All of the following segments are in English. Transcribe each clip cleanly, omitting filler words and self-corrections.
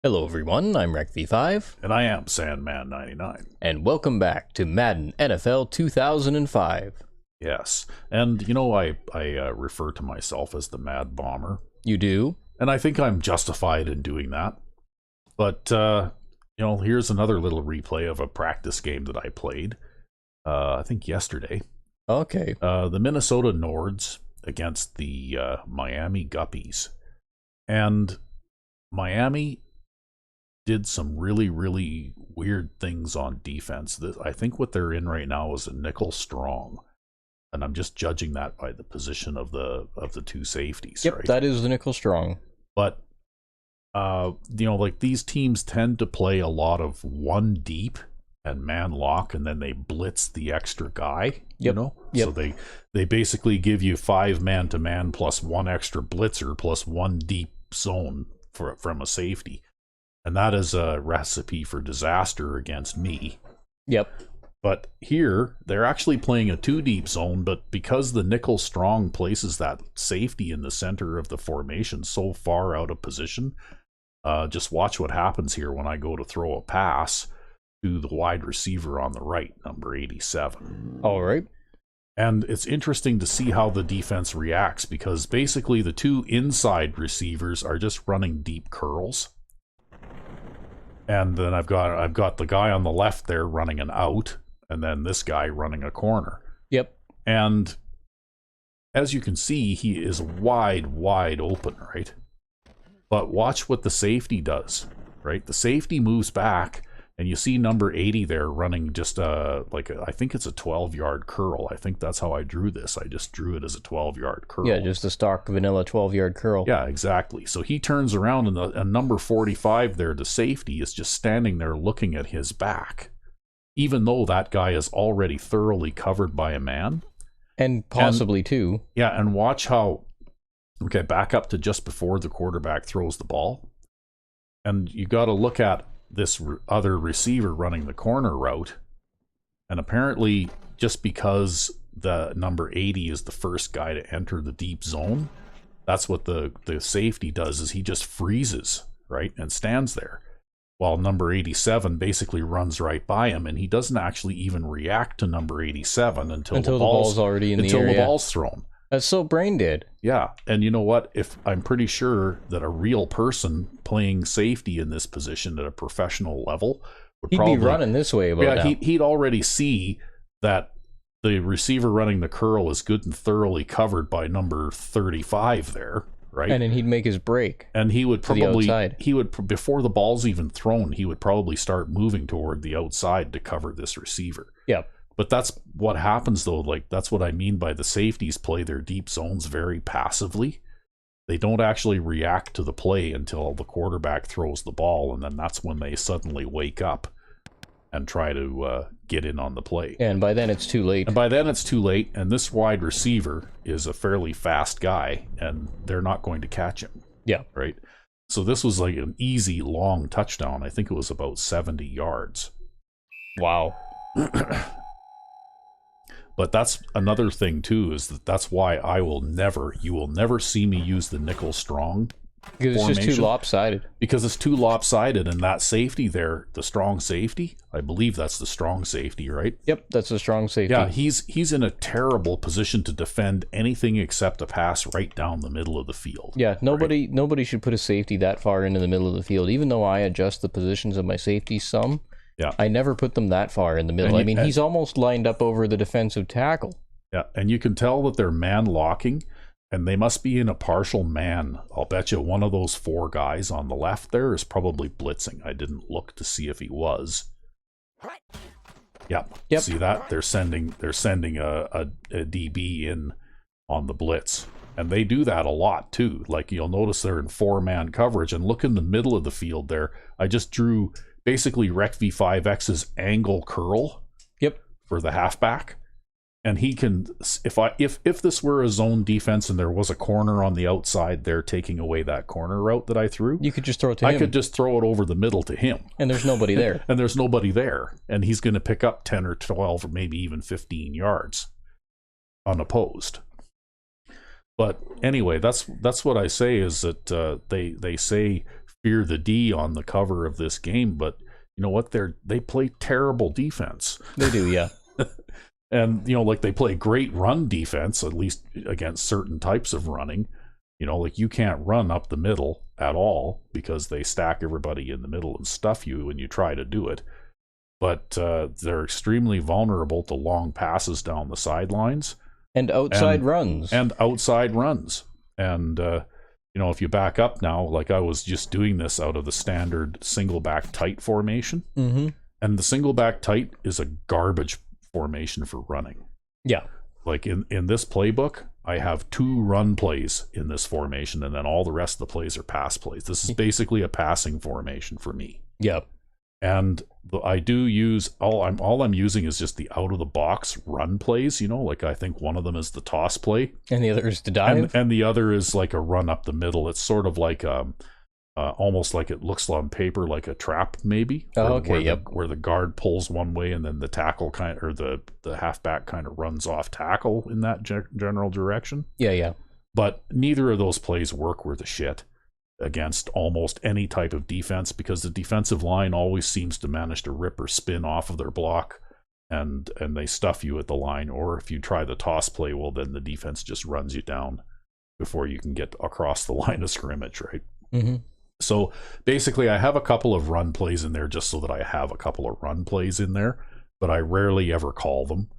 Hello everyone, I'm RecV5, And I am Sandman99. and welcome back to Madden NFL 2005. Yes. And, you know, I refer to myself as the Mad Bomber. You do? And I think I'm justified in doing that. But, here's another little replay of a practice game that I played, I think yesterday. Okay. The Minnesota Nords against the Miami Guppies. And Miami did some really, really weird things on defense. I think what they're in right now is a nickel strong, and I'm just judging that by the position of the two safeties. Yep, right? that is the nickel strong. But like these teams tend to play a lot of one deep and man lock, and then they blitz the extra guy. Yep. Yep. So they basically give you 5 man-to-man plus 1 extra blitzer plus 1 deep zone from a safety. And that is a recipe for disaster against me. Yep. But here, they're actually playing a 2-deep zone, but because the nickel strong places that safety in the center of the formation so far out of position, just watch what happens here when I go to throw a pass to the wide receiver on the right, number 87. All right. And it's interesting to see how the defense reacts, because basically the 2 inside receivers are just running deep curls. And then I've got the guy on the left there running an out, and then this guy running a corner. Yep. And as you can see, he is wide open, right? But watch what the safety does, right? The safety moves back, and you see number 80 there running just I think it's a 12-yard curl. I think that's how I drew this. I just drew it as a 12-yard curl. Yeah, just a stock vanilla 12-yard curl. Yeah, exactly. So he turns around, and number 45 there, the safety, is just standing there looking at his back, even though that guy is already thoroughly covered by a man. And possibly two. Yeah, and watch how... Okay, back up to just before the quarterback throws the ball. And you got to look at this other receiver running the corner route, and apparently just because the number 80 is the first guy to enter the deep zone, that's what the safety does, is he just freezes, right, and stands there, while number 87 basically runs right by him, and he doesn't actually even react to number 87 until the ball's already in the area. Until the ball's thrown. That's so brain dead. Yeah, and you know what? If I'm pretty sure that a real person playing safety in this position at a professional level would He'd probably be running this way about now. He'd already see that the receiver running the curl is good and thoroughly covered by number 35 there, right? And then he'd make his break. And he would probably before the ball's even thrown, he would probably start moving toward the outside to cover this receiver. Yep. But that's what happens, though. Like, that's what I mean by the safeties play their deep zones very passively. They don't actually react to the play until the quarterback throws the ball, and then that's when they suddenly wake up and try to get in on the play. And by then it's too late. And this wide receiver is a fairly fast guy, and they're not going to catch him. Yeah. Right? So this was like an easy, long touchdown. I think it was about 70 yards. Wow. But that's another thing too, is that's why you will never see me use the nickel strong because it's formation, just too lopsided. Because it's too lopsided, and that safety there, the strong safety, I believe that's the strong safety, right? Yep, that's a strong safety. Yeah, he's in a terrible position to defend anything except a pass right down the middle of the field. Yeah, nobody should put a safety that far into the middle of the field, even though I adjust the positions of my safeties some. Yeah. I never put them that far in the middle. He's almost lined up over the defensive tackle. Yeah, and you can tell that they're man locking, and they must be in a partial man. I'll bet you one of those 4 guys on the left there is probably blitzing. I didn't look to see if he was. Yep. See that? They're sending a DB in on the blitz. And they do that a lot too. Like, you'll notice they're in 4-man coverage, and look in the middle of the field there. I just drew basically RecV5X's angle curl. Yep. For the halfback. And he can, if this were a zone defense and there was a corner on the outside there taking away that corner route that I threw, you could just throw it to him. I could just throw it over the middle to him. And there's nobody there. And there's nobody there. And he's going to pick up 10 or 12 or maybe even 15 yards unopposed. But anyway, that's what I say, is that they say Fear the D on the cover of this game, but you know what? They play terrible defense. They do, yeah. And, like they play great run defense, at least against certain types of running. Like you can't run up the middle at all because they stack everybody in the middle and stuff you when you try to do it. But they're extremely vulnerable to long passes down the sidelines. And outside runs. And outside runs. And, if you back up now, like I was just doing this out of the standard single back tight formation. Mm-hmm. And the single back tight is a garbage formation for running. Yeah. Like in this playbook, I have 2 run plays in this formation, and then all the rest of the plays are pass plays. This is basically a passing formation for me. Yep. And I do use all I'm using is just the out of the box run plays. Like I think one of them is the toss play, and the other is the dive, and the other is like a run up the middle. It's sort of like almost like it looks on paper like a trap, maybe. Oh, okay, where the guard pulls one way and then the tackle or the halfback kind of runs off tackle in that general direction. Yeah. But neither of those plays work worth a shit against almost any type of defense, because the defensive line always seems to manage to rip or spin off of their block, and they stuff you at the line. Or if you try the toss play, well, then the defense just runs you down before you can get across the line of scrimmage, right? Mm-hmm. So basically, I have a couple of run plays in there just so that I have a couple of run plays in there, but I rarely ever call them.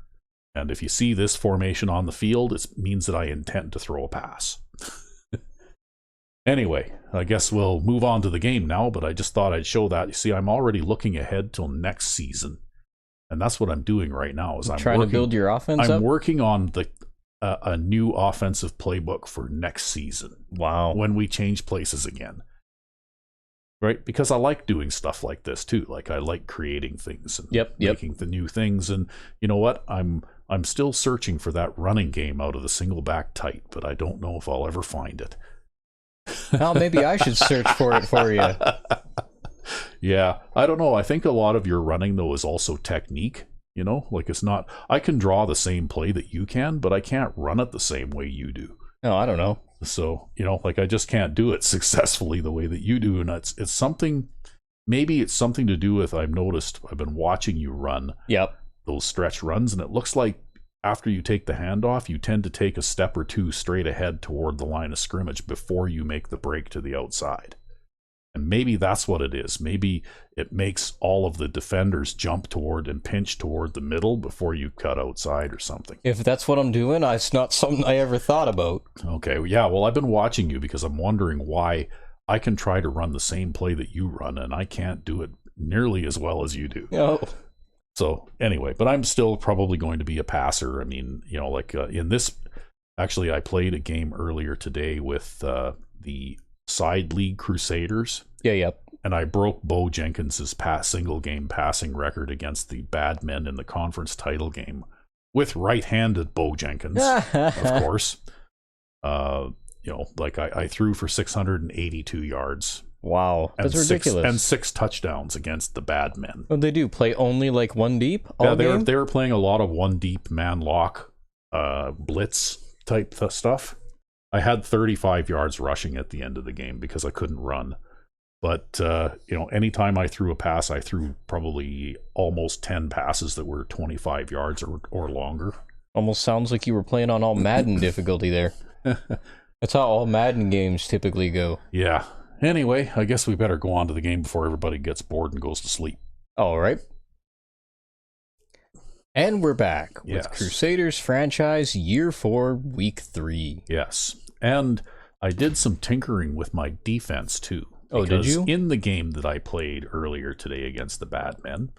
And if you see this formation on the field, it means that I intend to throw a pass. Anyway, I guess we'll move on to the game now, but I just thought I'd show that. You see, I'm already looking ahead till next season. And that's what I'm doing right now. Is I'm trying to build your offense up? I'm working on a new offensive playbook for next season. Wow. When we change places again. Right? Because I like doing stuff like this too. Like I like creating things and making the new things. And you know what? I'm still searching for that running game out of the single back tight, but I don't know if I'll ever find it. Well, maybe I should search for it for you. Yeah, I don't know. I think a lot of your running, though, is also technique. Like it's not, I can draw the same play that you can, but I can't run it the same way you do. No, I don't know. So, like I just can't do it successfully the way that you do. And it's something, maybe it's something to do with, I've noticed, I've been watching you run those stretch runs, and it looks like after you take the handoff, you tend to take a step or two straight ahead toward the line of scrimmage before you make the break to the outside. And maybe that's what it is. Maybe it makes all of the defenders jump toward and pinch toward the middle before you cut outside or something. If that's what I'm doing, it's not something I ever thought about. Okay, yeah, well, I've been watching you because I'm wondering why I can try to run the same play that you run, and I can't do it nearly as well as you do. Oh. So anyway, but I'm still probably going to be a passer. I mean, in this, actually, I played a game earlier today with the Side League Crusaders. Yeah. And I broke Bo Jenkins's single game passing record against the bad men in the conference title game with right-handed Bo Jenkins, of course. I threw for 682 yards. Wow, that's ridiculous. And 6 touchdowns against the bad men. What did they do? Play only like one deep? They were playing a lot of one deep man lock, blitz type stuff. I had 35 yards rushing at the end of the game because I couldn't run. But anytime I threw a pass, I threw probably almost 10 passes that were 25 yards or longer. Almost sounds like you were playing on all Madden difficulty there. That's how all Madden games typically go. Yeah. Anyway, I guess we better go on to the game before everybody gets bored and goes to sleep. All right. And we're back with Crusaders franchise Year 4, Week 3. Yes. And I did some tinkering with my defense, too. Oh, did you? In the game that I played earlier today against the bad men,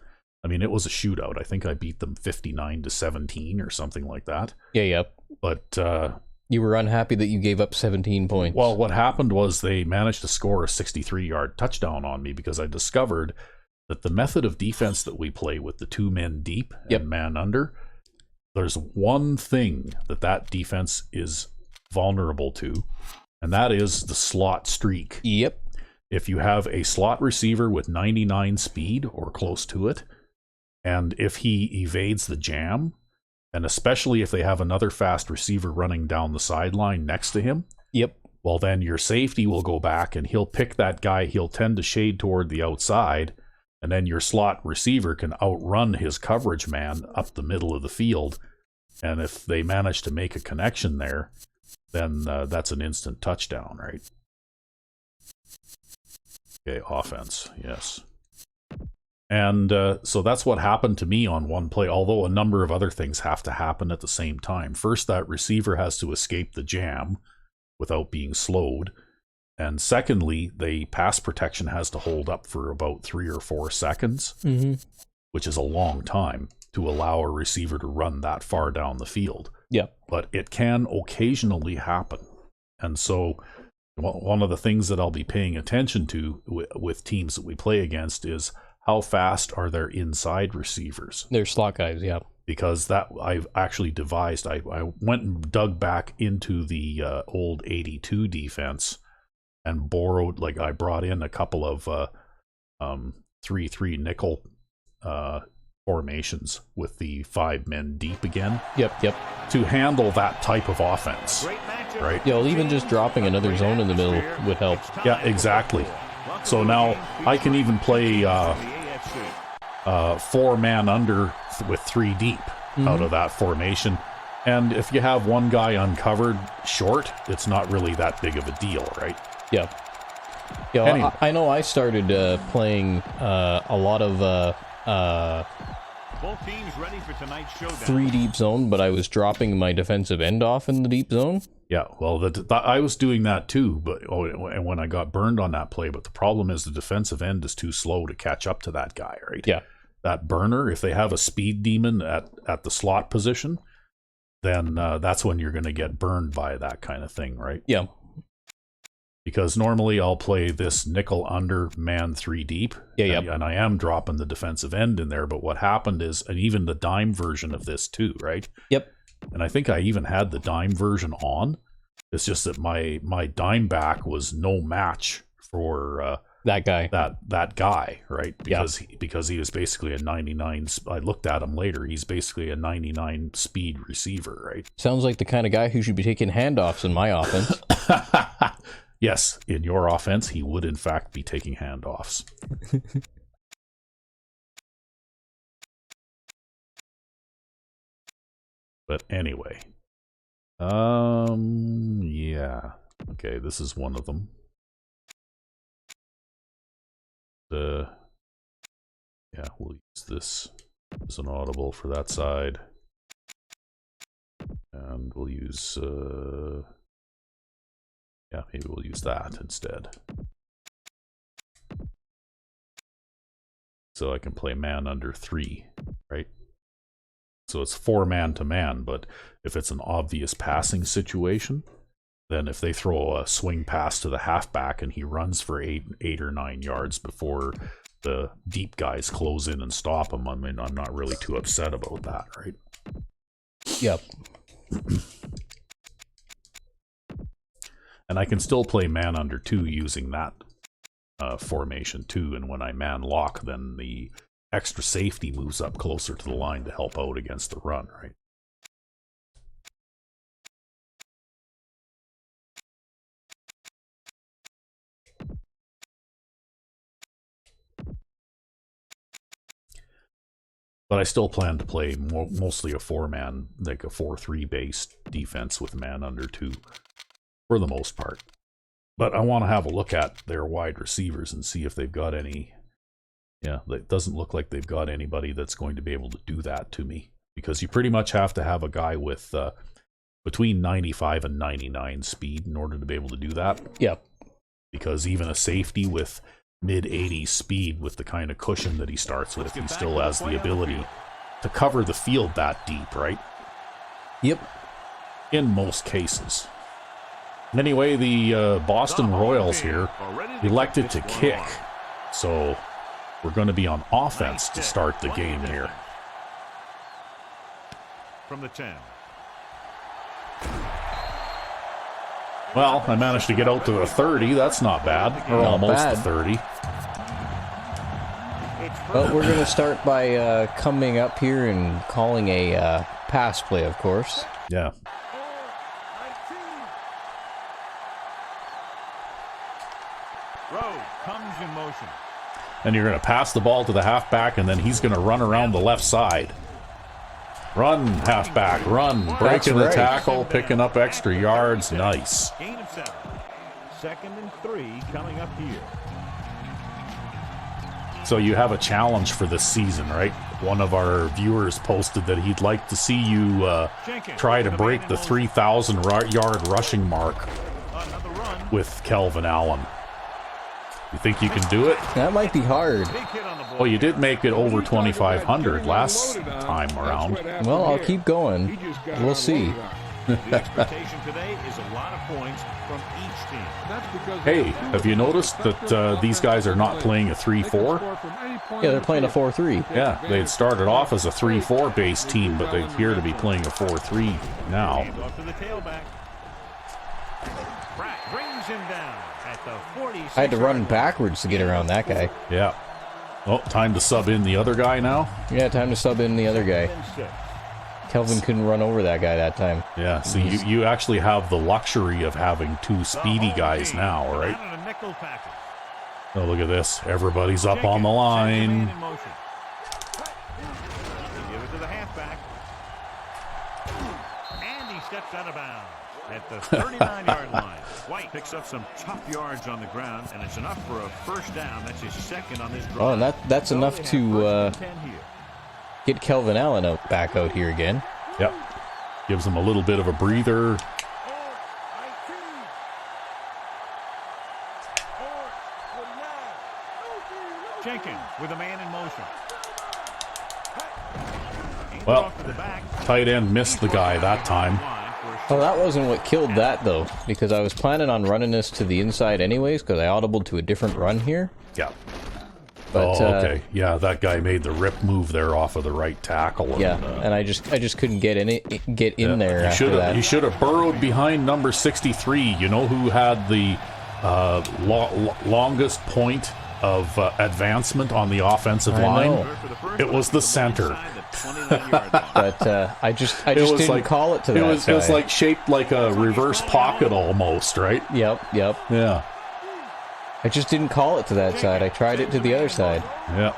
I mean, it was a shootout. I think I beat them 59-17 or something like that. Yeah. But you were unhappy that you gave up 17 points. Well, what happened was they managed to score a 63-yard touchdown on me because I discovered that the method of defense that we play with the 2 men deep and man under, there's one thing that defense is vulnerable to, and that is the slot streak. Yep. If you have a slot receiver with 99 speed or close to it, and if he evades the jam, and especially if they have another fast receiver running down the sideline next to him, Well, then your safety will go back and he'll pick that guy. He'll tend to shade toward the outside, and then your slot receiver can outrun his coverage man up the middle of the field. And if they manage to make a connection there, then that's an instant touchdown, right? Okay, offense, yes. And so that's what happened to me on one play, although a number of other things have to happen at the same time. First, that receiver has to escape the jam without being slowed. And secondly, the pass protection has to hold up for about 3 or 4 seconds, which is a long time to allow a receiver to run that far down the field. Yeah. But it can occasionally happen. And so one of the things that I'll be paying attention to with teams that we play against is how fast are their inside receivers? They're slot guys, yeah. Because that I've actually devised. I went and dug back into the old 82 defense and borrowed, like I brought in a couple of 3-3 nickel formations with the 5 men deep again. Yep. To handle that type of offense, right? Yeah, well, even just dropping another zone in the middle would help. Yeah, exactly. So now I can even play 4-man under with 3 deep out of that formation. And if you have one guy uncovered short, it's not really that big of a deal, right? Yeah. Yeah, Anyway. I know I started playing a lot of Both teams ready for tonight's showdown. 3 deep zone, but I was dropping my defensive end off in the deep zone. Yeah, well, I was doing that too, but and when I got burned on that play, but the problem is the defensive end is too slow to catch up to that guy, right? Yeah. That burner, if they have a speed demon at the slot position, then that's when you're going to get burned by that kind of thing, right? Yeah. Because normally I'll play this nickel under man 3 deep. Yeah. And I am dropping the defensive end in there, but what happened is, and even the dime version of this too, right? Yep. And I think I even had the dime version on. It's just that my dime back was no match for that guy. That guy, right? Because he was basically a 99. I looked at him later. He's basically a 99 speed receiver, right? Sounds like the kind of guy who should be taking handoffs in my offense. Yes, in your offense, he would in fact be taking handoffs. But anyway, yeah. Okay, this is one of them. Yeah, we'll use this as an audible for that side, and we'll use yeah, maybe we'll use that instead. So I can play man under 3, right? So it's 4 man to man, but if it's an obvious passing situation, then if they throw a swing pass to the halfback and he runs for 8 or 9 yards before the deep guys close in and stop him, I mean, I'm not really too upset about that, right? Yep. And I can still play man under 2 using that formation too, and when I man lock, then the extra safety moves up closer to the line to help out against the run, right? But I still plan to play mostly a 4-man, like a 4-3 based defense with man under 2 for the most part. But I want to have a look at their wide receivers and see if they've got any. Yeah, it doesn't look like they've got anybody that's going to be able to do that to me, because you pretty much have to have a guy with between 95 and 99 speed in order to be able to do that. Yeah. Because even a safety with mid-80s speed with the kind of cushion that he starts with, he still has the ability to cover the field that deep, right? Yep. In most cases. Anyway, the Boston Royals here elected to kick, so we're going to be on offense to start the game here. From the 10. Well, I managed to get out to the 30. That's not bad. Or Not almost bad. the 30. Well, we're going to start by coming up here and calling a pass play, of course. Yeah. Brings in motion. And you're going to pass the ball to the halfback, and then he's going to run around the left side. Run, halfback, run. Breaking the tackle, picking up extra yards. Nice. Gain of 7. 2nd and 3 coming up here. So you have a challenge for this season, right? One of our viewers posted that he'd like to see you try to break the 3,000-yard rushing mark with Kelvin Allen. You think you can do it? That might be hard. Well, you did make it over 2,500 last time around. Well, I'll keep going. We'll see. The expectation today is a lot of points from each team. Hey, have you noticed that these guys are not playing a 3-4? Yeah, they're playing a 4-3. Yeah, they had started off as a 3-4 base team, but they appear to be playing a 4-3 now. Off to the tailback. Pratt brings him down at the 46. I had to run backwards to get around that guy. Yeah. Oh, time to sub in the other guy now? Yeah, time to sub in the other guy. Kelvin couldn't run over that guy that time. Yeah, so you actually have the luxury of having 2 speedy guys now, right? Oh, look at this. Everybody's up on the line. Give it to the halfback. And he steps out of bounds at the 39-yard line. White picks up some tough yards on the ground, and it's enough for a first down. That's his 2nd on this drive. Oh, and that's enough to get Kelvin Allen back out here again. Yep. Gives him a little bit of a breather. Jenkins with a man in motion. Well, tight end missed the guy that time. Oh, that wasn't what killed that, though, because I was planning on running this to the inside anyways, because I audibled to a different run here. Yeah. But, okay. Yeah, that guy made the rip move there off of the right tackle. Yeah, and I just couldn't get in there after that. He should have burrowed behind number 63. You know who had the longest point of advancement on the offensive line? It was the center. But I just didn't call it to that It was like shaped like a reverse pocket almost, right? Yep. Yeah. I just didn't call it to that side. I tried it to the other side. Yeah.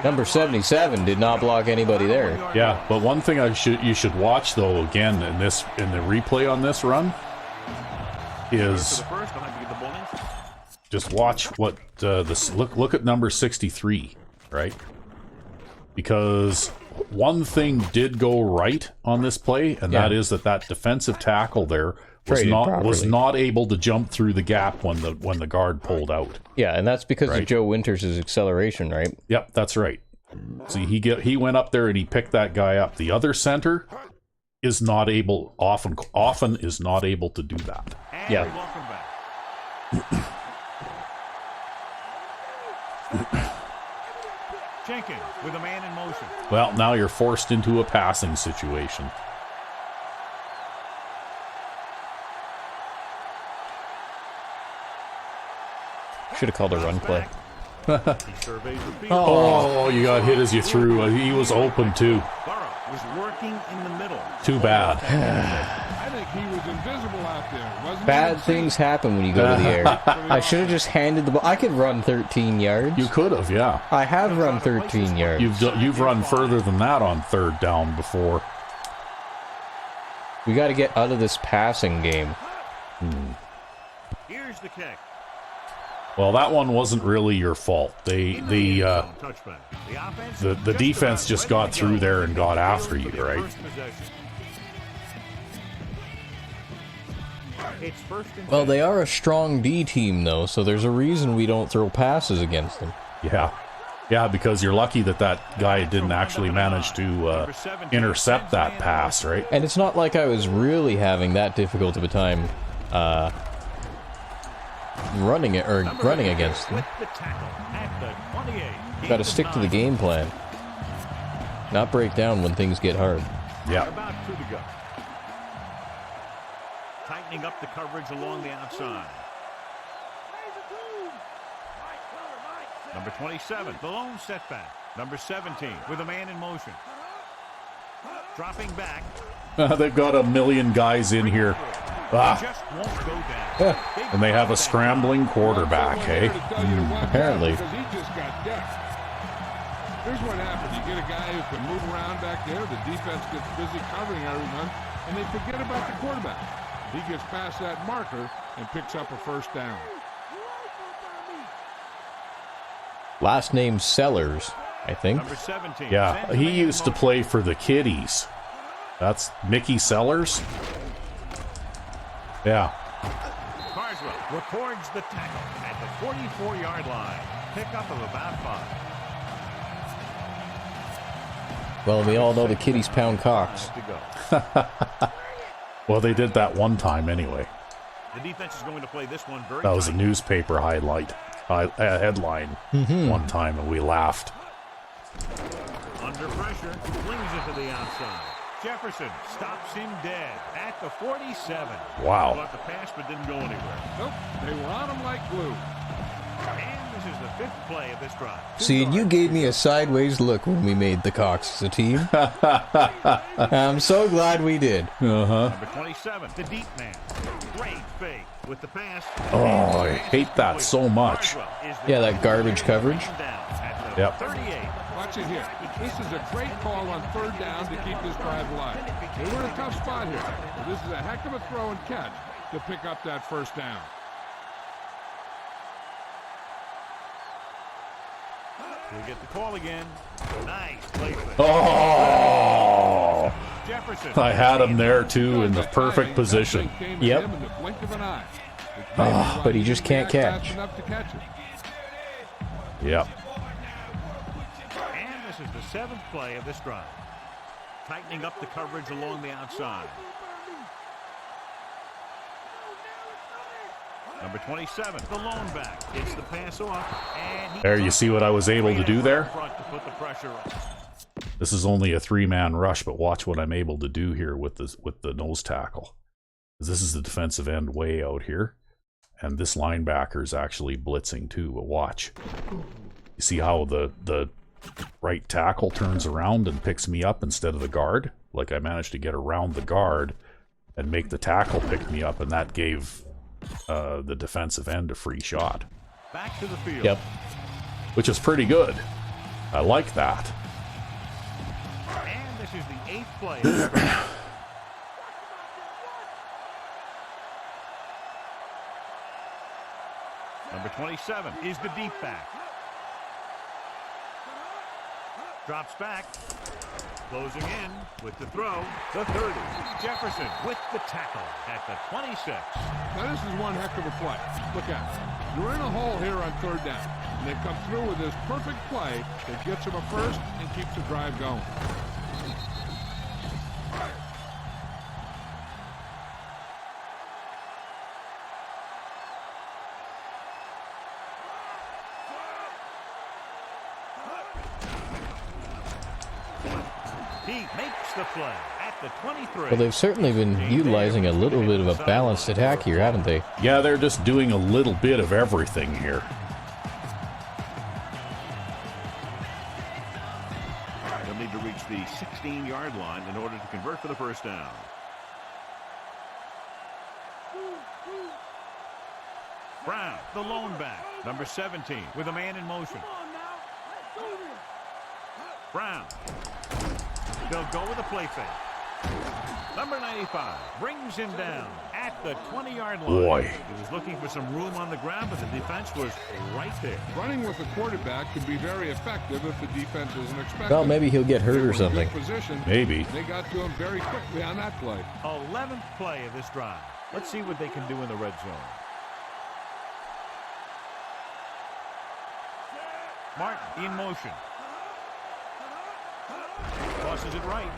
Number 77 did not block anybody there. Yeah, but one thing you should watch though again in the replay on this run is just watch what look at number 63, right? Because one thing did go right on this play, and that is that defensive tackle there was not able to jump through the gap when the guard pulled out. Yeah, and that's because of Joe Winters' acceleration, right? Yep, that's right. See, he went up there and he picked that guy up. The other center is not able, often is not able to do that. Yeah. Jenkins with a man in motion. Well, now you're forced into a passing situation. Should have called a run play. Oh, you got hit as you threw. He was open too. Burrow was working in the middle. Too bad. I think he was invisible out there, wasn't he? Bad things happen when you go to the air. I should have just handed the ball. I could run 13 yards. You could have, yeah. I have run 13 yards. You've run further than that on third down before. We got to get out of this passing game. Here's the kick. Well, that one wasn't really your fault. The defense just got through there and got after you, right? Well, they are a strong D team, though, so there's a reason we don't throw passes against them. Yeah, because you're lucky that guy didn't actually manage to intercept that pass, right? And it's not like I was really having that difficult of a time running against them. Got to stick to the game plan, not break down when things get hard. Yeah. Tightening up the coverage along the outside. Number 27, the lone setback. Number 17 with a man in motion. Dropping back. They've got a million guys in here. Ah. Just won't go down. And they have a scrambling quarterback, hey? Apparently. Because he just got decked. Here's what happens. You get a guy who can move around back there. The defense gets busy covering everyone, and they forget about the quarterback. He gets past that marker and picks up a first down. Last name Sellers, I think. Number 17. Yeah, he used to play for the Kiddies. That's Mickey Sellers? Yeah. Carswell records the tackle at the 44-yard line. Pickup of about 5. Well, we all know the Kiddies pound cocks. To go. Well, they did that one time anyway. The defense is going to play this one very That was a tight. newspaper headline one time, and we laughed. Under pressure, flings it to the outside. Jefferson stops him dead at the 47. Wow. Caught the pass but didn't go anywhere. Nope, they were on him like glue. And this is the 5th play of this drive. See, and you gave me a sideways look when we made the Cox as a team. I'm so glad we did. Uh-huh. Number 27, the deep man. Great fake with the pass. Oh, I hate that so much. Yeah, that garbage coverage. Yep. 38. Watch it here. This is a great call on third down to keep this drive alive. They were in a tough spot here, but this is a heck of a throw and catch to pick up that first down. We'll get the call again. Nice play. Oh! Jefferson. I had him there, too, in the perfect position. Yep. But he just can't catch. Yep. And this is the 7th play of this drive. Tightening up the coverage along the outside. Number 27, the lone back. It's the pass off. And There, you see what I was able to do there? front to put the pressure on. This is only a 3-man rush, but watch what I'm able to do here with the nose tackle. This is the defensive end way out here, and this linebacker is actually blitzing too. But watch, you see how the right tackle turns around and picks me up instead of the guard? Like, I managed to get around the guard and make the tackle pick me up, and that gave the defensive end a free shot. Back to the field. Yep. Which is pretty good. I like that. And this is the 8th play. Number 27 is the deep back. Drops back. Closing in with the throw. The 30. Jefferson with the tackle at the 26. Now this is one heck of a play. Look at it. You're in a hole here on third down. And they come through with this perfect play that gets them a first and keeps the drive going. He makes the play at the 23. Well, they've certainly been utilizing a little bit of a balanced attack here, haven't they? Yeah, they're just doing a little bit of everything here. They'll need to reach the 16-yard line in order to convert for the first down. Brown, the lone back, number 17, with a man in motion. Brown. They'll go with a play fake. Number 95 brings him down at the 20-yard line. Boy. He was looking for some room on the ground, but the defense was right there. Running with the quarterback can be very effective if the defense isn't expecting. Well, maybe he'll get hurt or something. Position. Maybe. They got to him very quickly on that play. 11th play of this drive. Let's see what they can do in the red zone. Martin in motion. Tosses it right.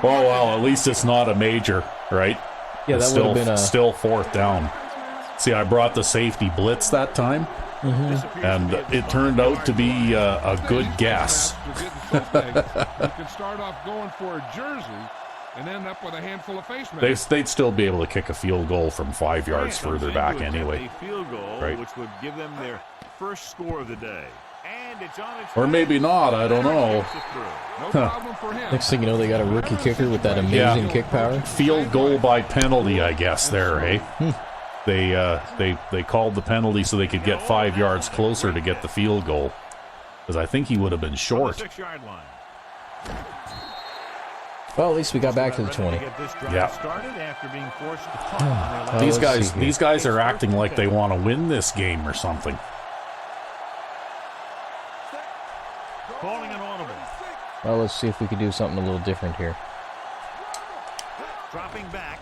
Oh, well, at least it's not a major, right? Yeah, It's that would have been a... still fourth down. See, I brought the safety blitz that time, and it turned out to be a good guess. You can start off going for a jersey and end up with a handful of face masks. They'd still be able to kick a field goal from 5 yards further back anyway. A field goal, Right. which would give them their first score of the day. And And it's on its Or way. maybe not, I don't know. Gets it through. No problem for him. Next thing you know, they got a rookie kicker with that amazing kick power. Field goal by penalty, I guess, there, eh? They called the penalty so they could get 5 yards closer to get the field goal. Because I think he would have been short. 6-yard line. Well, at least we got back to the 20. Yeah. Started after being forced to punt on their last These guys are acting like they want to win this game or something. calling an audible. Well, let's see if we can do something a little different here. Dropping back.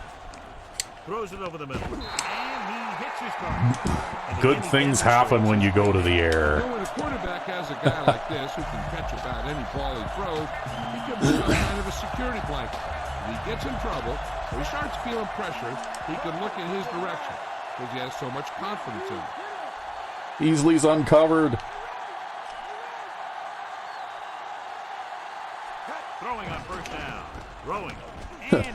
Throws it over the middle. And he hits his target. Good things happen when you go to the air. When a quarterback has a guy like this who can catch about any ball he throws, he can become kind of a security blanket. If he gets in trouble, or he starts feeling pressure, he can look in his direction because he has so much confidence in him. Easley's uncovered. Throwing on first down. Throwing.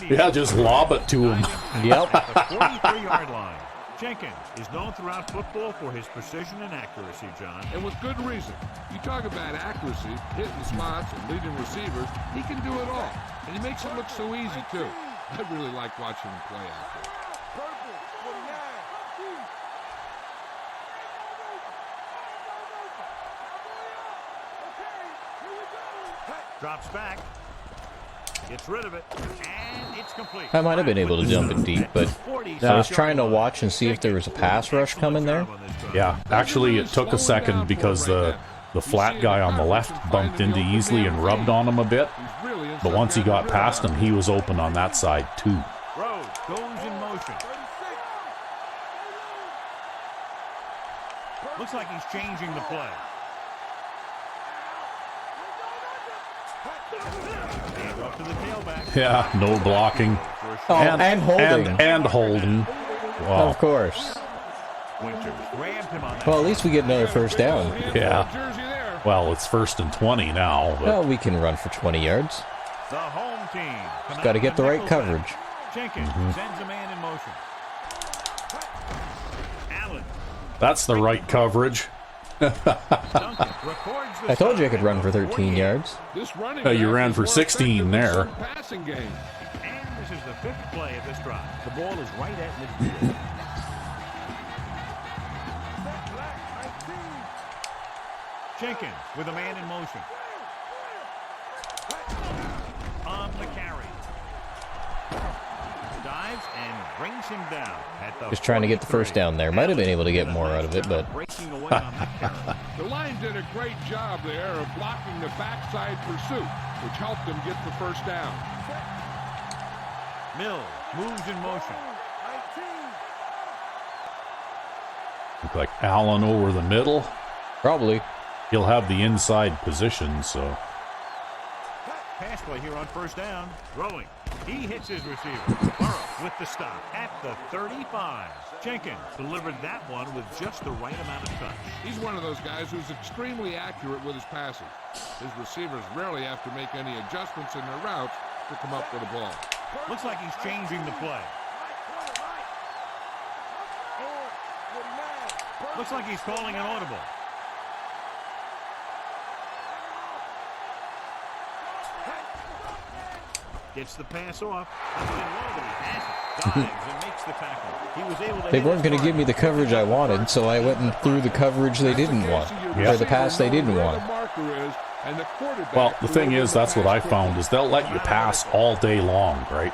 Yeah, just lob it to him. Yep. At the 43-yard line. Jenkins is known throughout football for his precision and accuracy, John. And with good reason. You talk about accuracy, hitting spots, and leading receivers, he can do it all. And he makes it look so easy, too. I really like watching him play out there. Drops back. Gets rid of it. And it's complete. I might have been able to jump it deep, but I was trying to watch and see if there was a pass rush coming there. Yeah, actually it took a second because the flat guy on the left bumped into Easley and rubbed on him a bit. But once he got past him, he was open on that side too. Rhodes goes in motion. Looks like he's changing the play. Hand off to the tailback. Yeah, no blocking. Oh, and holding. And holding. Wow. Of course. Winters grabbed him on that. Well, at least we get another first down. Yeah. Well, it's 1st and 20 now. But Well, we can run for 20 yards. The home team. Just got to get the right coverage. Jenkins sends a man in motion. Allen. that's the right coverage. Duncan records the I told you I could stop run at for the 13 48. yards. This running You back ran is for more 16 effective there. in some passing game. And this is the 5th play of this drive. The ball is right at midfield. Jenkins with a man in motion. On the carry. Dives and brings him down at the Just trying to get the first down there. Might have been able to get more out of it, but breaking away on that carry. The line did a great job there of blocking the backside pursuit, which helped them get the first down. Mills moves in motion. Look like Allen over the middle. probably. He'll have the inside position, so. Pass play here on first down. Throwing. He hits his receiver. Burrow with the stop at the 35. Jenkins delivered that one with just the right amount of touch. He's one of those guys who's extremely accurate with his passing. His receivers rarely have to make any adjustments in their routes to come up with a ball. Looks like he's changing the play. Looks like he's calling an audible. Gets the pass off. Dives and makes the tackle. He was able to They weren't going to give me the coverage I wanted, so I went and threw the coverage they didn't want. Or the pass they didn't want. Well, the thing is, that's what I found, is they'll let you pass all day long, right?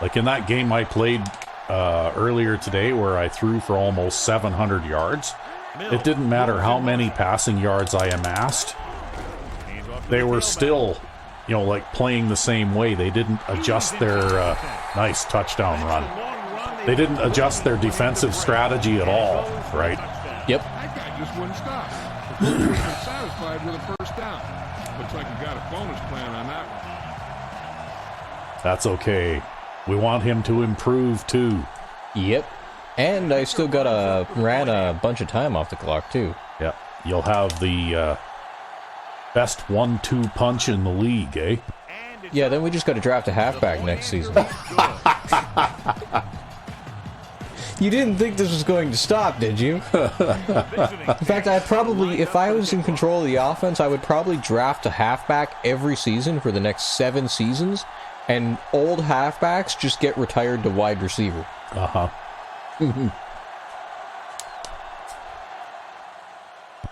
Like in that game I played earlier today where I threw for almost 700 yards. It didn't matter how many passing yards I amassed. They were still, you know, like playing the same way. They didn't adjust their nice touchdown run. They didn't adjust their defensive strategy at all, right? Yep. That guy just wouldn't stop. The coach was satisfied with a first down. Looks like he got a bonus plan on that one. That's okay. We want him to improve too. Yep. And I still ran a bunch of time off the clock, too. Yeah, you'll have the best 1-2 punch in the league, eh? Yeah, then we just got to draft a halfback next season. You didn't think this was going to stop, did you? In fact, I probably, if I was in control of the offense, I would probably draft a halfback every season for the next 7 seasons, and old halfbacks just get retired to wide receiver. Uh-huh.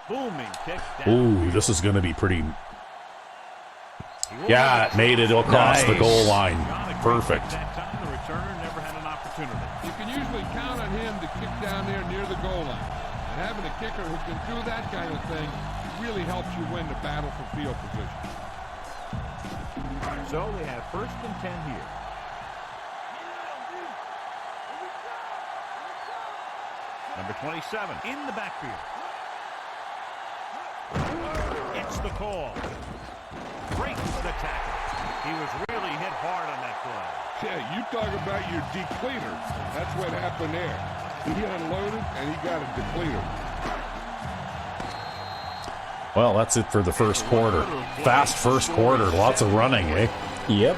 Booming kick down. Ooh, this is going to be pretty... Yeah, it made it across the goal line. Perfect. That time, the returner never had an opportunity. You can usually count on him to kick down there near the goal line. And having a kicker who can do that kind of thing really helps you win the battle for field position. So they have 1st and 10 here. Number 27 in the backfield. It's the call. Breaks the tackle. He was really hit hard on that play. Yeah, you talk about your depleter. That's what happened there. He unloaded and he got a depleter. Well, that's it for the first quarter. Fast first quarter. Lots of running, eh? Yep.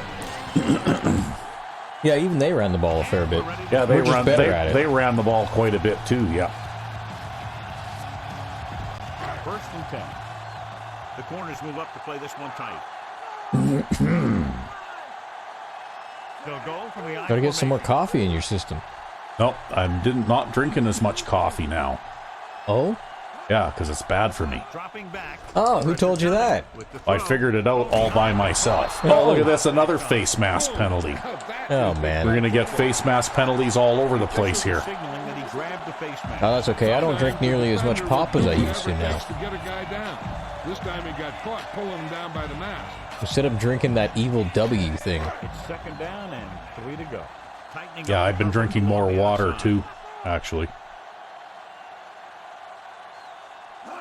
Yeah, even they ran the ball a fair bit. Yeah, they We're just ran. better at it. They ran the ball quite a bit too. Yeah. 1st and 10. The corners move up to play this one tight. They'll go from the Gotta get some more coffee in your system. No, I'm not drinking as much coffee now. Oh? Yeah, because it's bad for me. Dropping back. Oh, who told you that? I figured it out all by myself. Oh, look at this. Another face mask penalty. Oh, man. We're going to get face mask penalties all over the place here. Signaling that he grabbed the face mask. Oh, that's okay. I don't drink nearly as much pop as I used to now. To get a guy down. This time he got caught pulling him down by the mask. Instead of drinking that evil W thing. It's 2nd down and 3 to go. Tightening Yeah, up I've been the drinking more on the water outside. too, actually.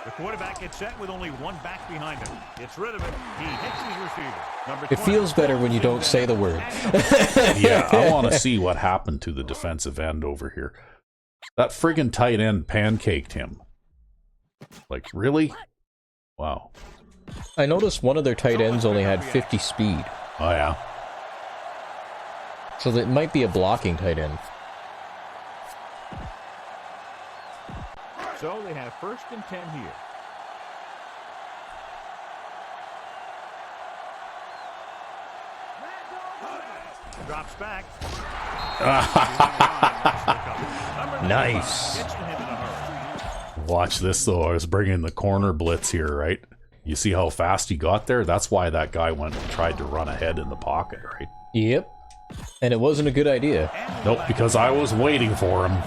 The quarterback gets set with only one back behind him. Gets rid of it. He hits his receiver. Number It feels better when you don't say the word. Yeah, I want to see what happened to the defensive end over here. That friggin' tight end pancaked him. Like, really? Wow. I noticed one of their tight ends only had 50 speed. Oh, yeah. So that might be a blocking tight end. So they have 1st and 10 here. Drops back. Nice. Gets to him in a hurry. Watch this, though. I was bringing the corner blitz here, right? You see how fast he got there? That's why that guy went and tried to run ahead in the pocket, right? Yep. And it wasn't a good idea. Nope, because I was waiting for him.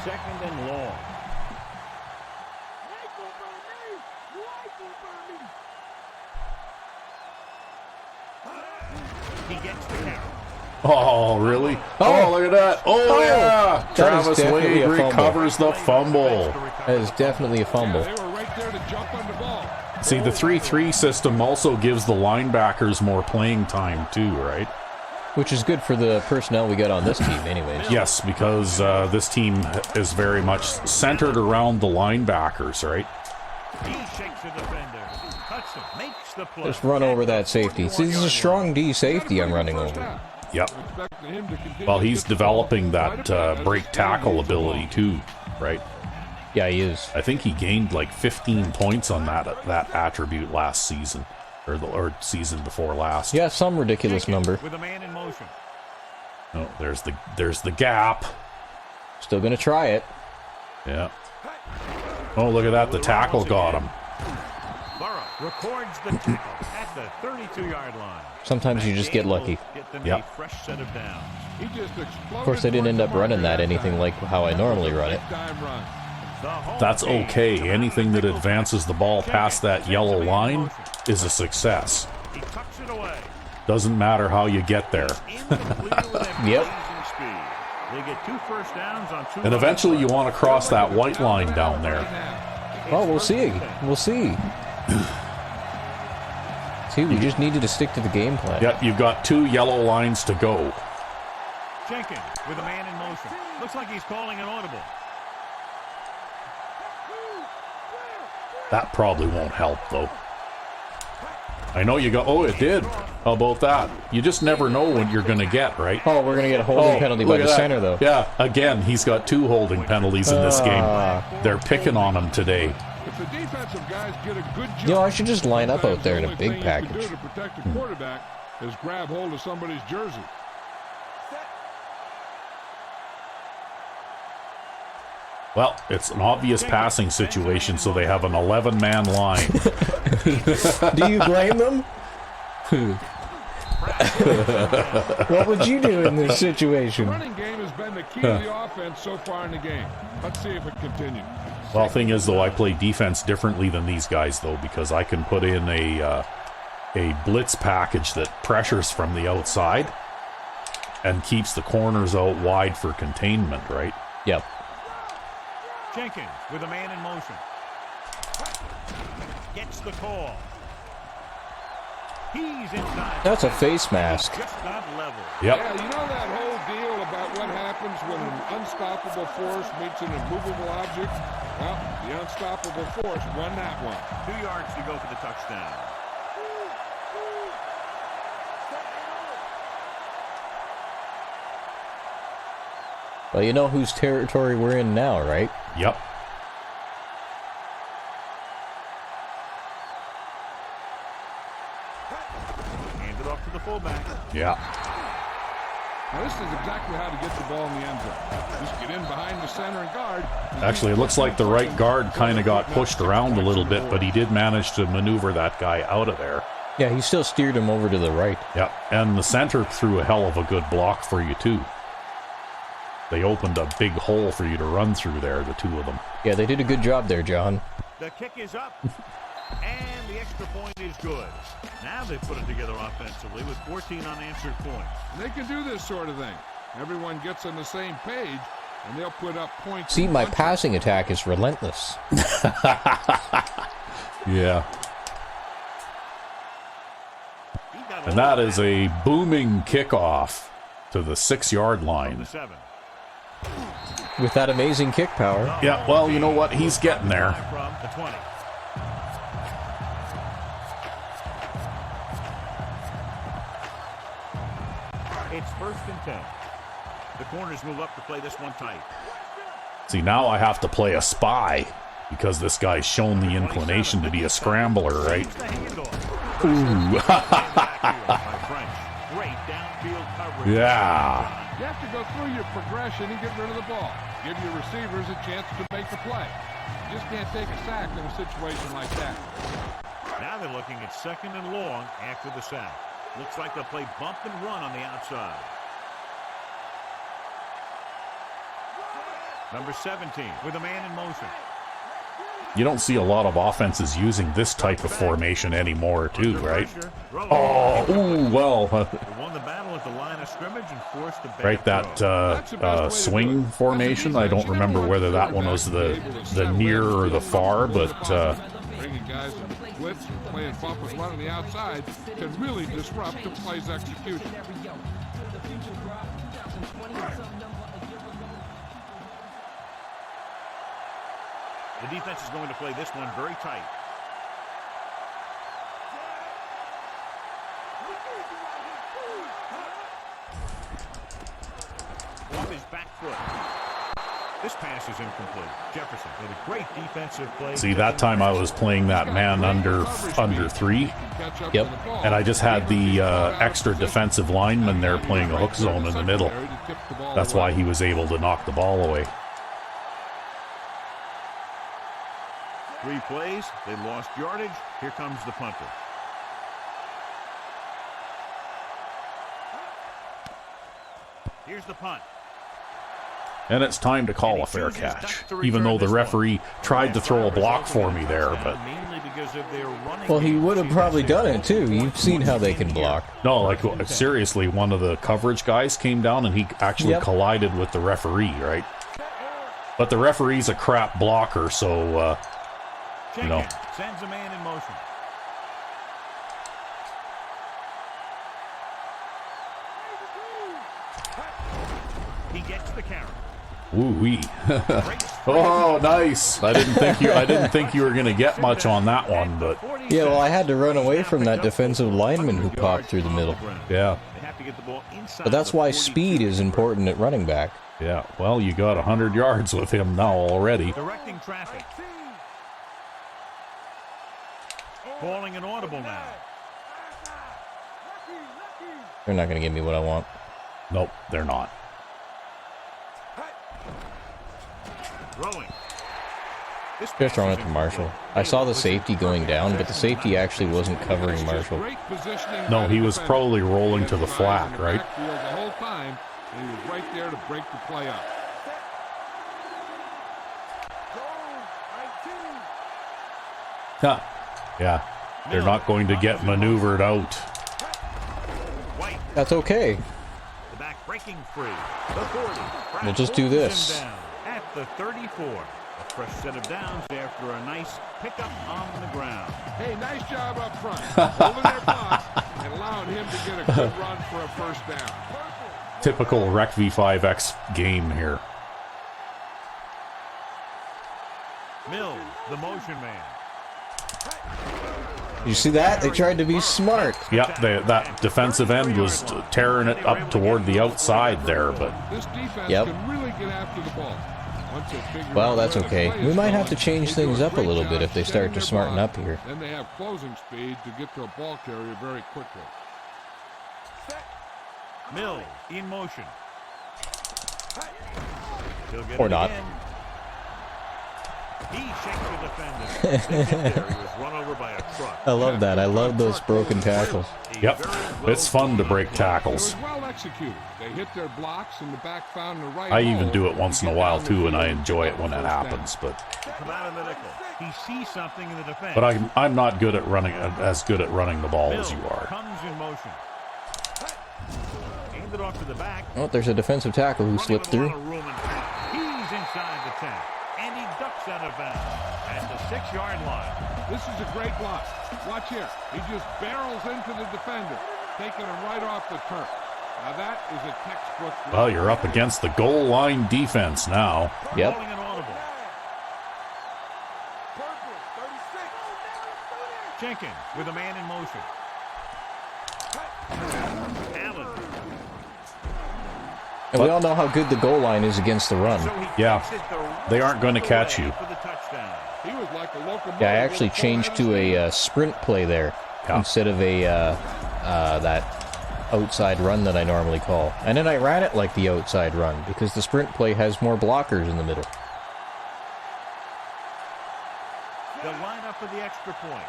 Second and long. He gets the carry. Oh, really? Oh, look at that. Oh, yeah. That is Travis definitely Wade a fumble. recovers the fumble. That is definitely a fumble. Yeah, they were right there to jump on the ball. See, the 3-3 system also gives the linebackers more playing time, too, right? Which is good for the personnel we got on this team anyways. Yes, because this team is very much centered around the linebackers, right? He shakes the defender. Cuts him. Makes the play. Just run over that safety. See, this is a strong D safety I'm running over. Yep. Expecting him to continue Well, to he's get the developing ball. that break tackle ability, too, right? Yeah, he is. I think he gained like 15 points on that attribute last season, or season before last. Yeah, some ridiculous number. With a man in motion. Oh, there's the gap. Still gonna try it. Yeah. Oh, look at that. The tackle got him. Burrow records the tackle at the 32-yard line. Sometimes you just get lucky. Get them Yep. a fresh set of downs. He just exploded. Of course, I didn't end up running that anything like how I normally run it. Time run. The home That's team okay. to Anything that Madden advances the ball past that yellow line is a success. He tucks it away. Doesn't matter how you get there. In the clear with a Yep. blazing speed. They get 2 first downs on 2. And eventually you want to cross that white line down there. Oh, we'll see. We'll see. See, we just needed to stick to the game plan. Yep, you've got 2 yellow lines to go. Jenkins with a man in motion. Looks like he's calling an audible. That probably won't help, though. I know you got... Oh, it did. How about that? You just never know what you're going to get, right? Oh, we're going to get a holding penalty by look the at that. center, though. Yeah, again, he's got 2 holding penalties in this game. They're picking on him today. If the defensive guys get a good job, You know, I should just line up out there in a the big only thing you can package. do to protect the quarterback is grab hold of somebody's jersey. Well, it's an obvious passing situation, so they have an 11-man line. Do you blame them? What would you do in this The situation? running game has been the key to the offense so far in the game. Let's see if it continues. Well, thing is, though, I play defense differently than these guys, though, because I can put in a blitz package that pressures from the outside and keeps the corners out wide for containment, right? Yep. Jenkins with a man in motion. Gets the call. He's inside. That's a face mask. Just got level. Yep. Yeah, you know that whole deal about what happens when an unstoppable force meets an immovable object? Well, the unstoppable force won that one. 2 yards to go for the touchdown. Well, you know whose territory we're in now, right? Yep. Hand it off to the fullback. Yeah. Now, this is exactly how to get the ball in the end zone. Just get in behind the center and guard. Actually, it looks like the right guard kind of got pushed around a little bit, but he did manage to maneuver that guy out of there. Yeah, he still steered him over to the right. Yep. And the center threw a hell of a good block for you, too. They opened a big hole for you to run through there, the 2 of them. Yeah, they did a good job there, John. The kick is up. And the extra point is good. Now they put it together offensively with 14 unanswered points. And they can do this sort of thing. Everyone gets on the same page, and they'll put up points. See, my passing attack is relentless. Yeah. And that is a booming kickoff to the 6-yard line. With that amazing kick power. Yeah, well, you know what? He's getting there. From the 20. It's 1st and 10. The corners move up to play this one tight. See, now I have to play a spy because this guy's shown the inclination to be a scrambler, right? Ooh. Great downfield coverage. Yeah. You have to go through your progression and get rid of the ball. Give your receivers a chance to make the play. You just can't take a sack in a situation like that. Now they're looking at 2nd and long after the sack. Looks like they'll play bump and run on the outside. Number 17 with a man in motion. You don't see a lot of offenses using this type of formation anymore, too, right? Oh, ooh, well. Won the battle at the line of scrimmage and forced a bad Right, that throw. swing formation. I don't remember whether that one was the near or the far, but Bringing guys in blitz and playing bump and run on the outside can really disrupt the play's execution. The defense is going to play this one very tight. Off his back foot. This pass is incomplete. Jefferson with a great defensive play. see, that time I was playing that man under 3. Yep. And I just had the extra defensive lineman there playing a hook zone in the middle. That's why he was able to knock the ball away. 3 plays. They lost yardage. Here comes the punter. Here's the punt. And it's time to call a fair catch, even though the referee tried to throw a block for me there. But Well, he would have probably done it, too. You've seen how they can block. no, like seriously, one of the coverage guys came down and he actually collided with the referee, right? But the referee's a crap blocker, so you know. Sends a man in motion. He gets the carry. Ooh-wee. Oh, nice. I didn't think you were going to get much on that one, but Yeah, well, I had to run away from that defensive lineman who popped through the middle. yeah. But that's why speed is important at running back. Yeah. Well, you got 100 yards with him now already. Directing traffic. Calling an audible now. They're not going to give me what I want. Nope, they're not. Throwing. They're throwing it to Marshall. I saw the safety going down, but the safety actually wasn't covering Marshall. No, he was probably rolling to the flat, right? The whole time, and he was right there to break the play up. Huh. Yeah. They're not going to get maneuvered out. That's okay. The back breaking free. The 40. We'll just do this. Down at the 34. A fresh set of downs after a nice pickup on the ground. Hey, nice job up front. Holding their block and allowing him to get a good run for a first down. Typical Rec V5X game here. Mills, the motion man. You see that? They tried to be smart. Yeah, that defensive end was tearing it up toward the outside there, but This defense Yep. can really get after the ball. Once they figure Well, out that's where the okay. play We is might have going, to change they do things a up a great little job bit if they start setting to their smarten block. up here. Then they have closing speed to get to a ball carrier very quickly. Mills in motion. He'll get Or it not. again. He shakes the defender. They get there. He was run over by a truck. I love that. I love those broken tackles. yep, it's fun to break It tackles. was well executed. They hit their blocks and the back found the right I even hole do it once to in a get while down the too, and I field enjoy it for when the that first down. happens. But Come out of the nickel. He sees something in the defense. I'm not good at running as good at running the ball as you Mills are. comes in motion. Handed off to the back. Oh, there's a defensive tackle who slipped through. He's inside the 10. And he ducks out of bounds at the 6-yard line. This is a great block. Watch here. He just barrels into the defender, taking him right off the turf. Now that is a textbook. Well, you're up against the goal line defense now. Yep. Calling an audible. Jenkins with a man in motion. Allen. And we all know how good the goal line is against the run. So he Yeah. takes it the They aren't going to rest catch of the you. way for the touchdown. He was like a locomotive. Yeah, I actually changed to a sprint play there Yeah. instead of a that outside run that I normally call. And then I ran it like the outside run because the sprint play has more blockers in the middle. They'll line up for the extra point.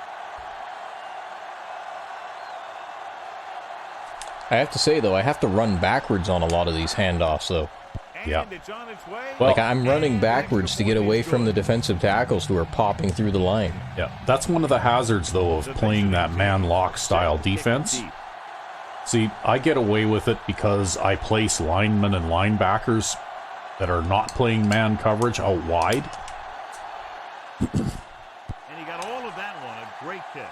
I have to say, though, I have to run backwards on a lot of these handoffs, though. And Yeah. it's on its way. Well- Like, I'm running backwards to get away from the defensive tackles who are popping through the line. Yeah, that's one of the hazards, though, of playing that man-lock style defense. See, I get away with it because I place linemen and linebackers that are not playing man coverage out wide. And he got all of that one. A great kick.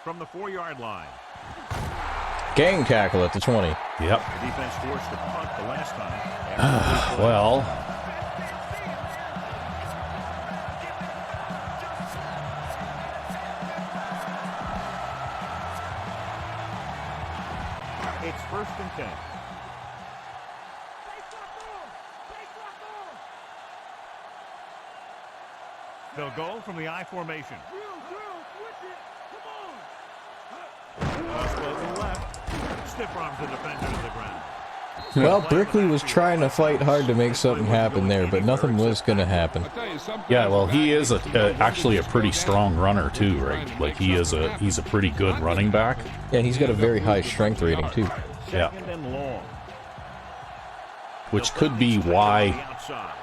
From the 4-yard line. Gang tackle at the 20. Yep. The defense forced the punt the last time. Well, It's 1st and 10. They'll go from the I formation. Slightly left. Stiff arms the defender to the ground. Well, Brickley was trying to fight hard to make something happen there, but nothing was going to happen. I tell you, sometimes yeah, well, he is back- actually a pretty strong runner, too, right? Like, he's a pretty good running back. Yeah, and he's got a very high strength rating, too. Yeah. Second and long. Which could be why The outside.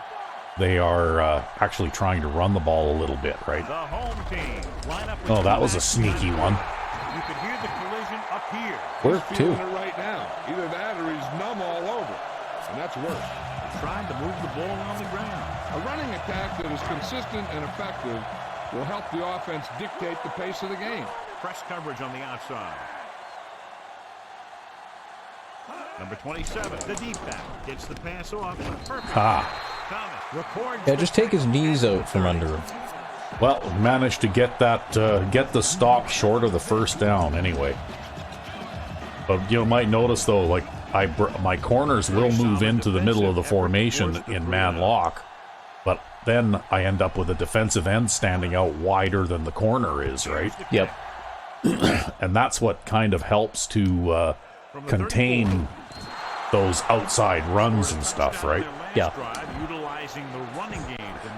they are actually trying to run the ball a little bit, right? The home team line up with Oh, that was a two sneaky one. You could hear the collision up here. Worked, He's too. feeling it right now. Either that or he's numb all over. And that's worse. Trying to move the ball on the ground. A running attack that is consistent and effective will help the offense dictate the pace of the game. Press coverage on the outside. Number 27, the deep back, gets the pass off. Perfect. Thomas records. Yeah, just take his knees out from under him. Well, managed to get that, get the stop short of the first down anyway. But you might notice though, like my corners will move into the middle of the formation in man lock, but then I end up with a defensive end standing out wider than the corner is, right? Yep. And that's what kind of helps to contain those outside runs and stuff, right? Yeah.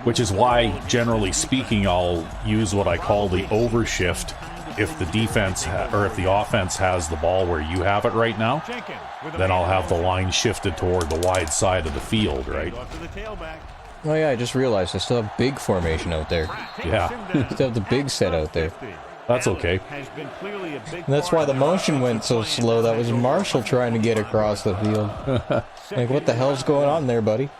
Which is why, generally speaking, I'll use what I call the overshift if the defense or if the offense has the ball where you have it right now. Then I'll have the line shifted toward the wide side of the field, right? Oh yeah, I just realized I still have big formation out there. Yeah. Still have the big set out there. That's okay. And that's why the motion went so slow. That was Marshall trying to get across the field. Like, what the hell's going on there, buddy?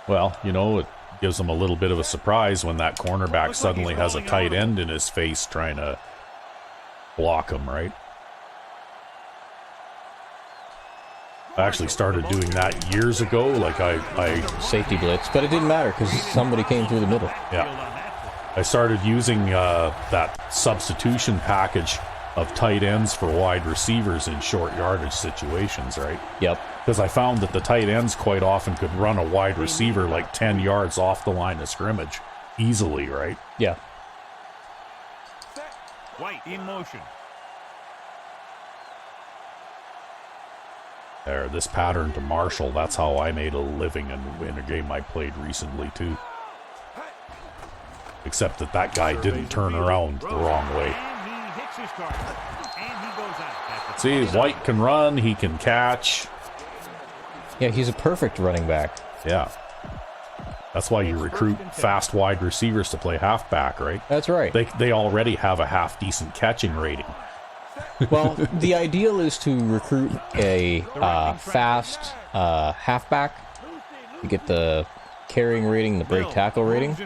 Well, you know, it gives them a little bit of a surprise when that cornerback suddenly has a tight end in his face trying to block him, right? I actually started doing that years ago. Like I Safety blitz, but it didn't matter because somebody came through the middle. Yeah. I started using that substitution package of tight ends for wide receivers in short yardage situations, right? Yep. Because I found that the tight ends quite often could run a wide receiver like 10 yards off the line of scrimmage easily, right? Yeah. White in motion. There, this pattern to Marshall, that's how I made a living in a game I played recently too. Except that guy didn't turn around the wrong way. See, White can run, he can catch. Yeah, he's a perfect running back. Yeah. That's why you recruit fast wide receivers to play halfback, right? That's right. They already have a half-decent catching rating. Well, the ideal is to recruit a fast halfback. You get the carrying rating, the break tackle rating.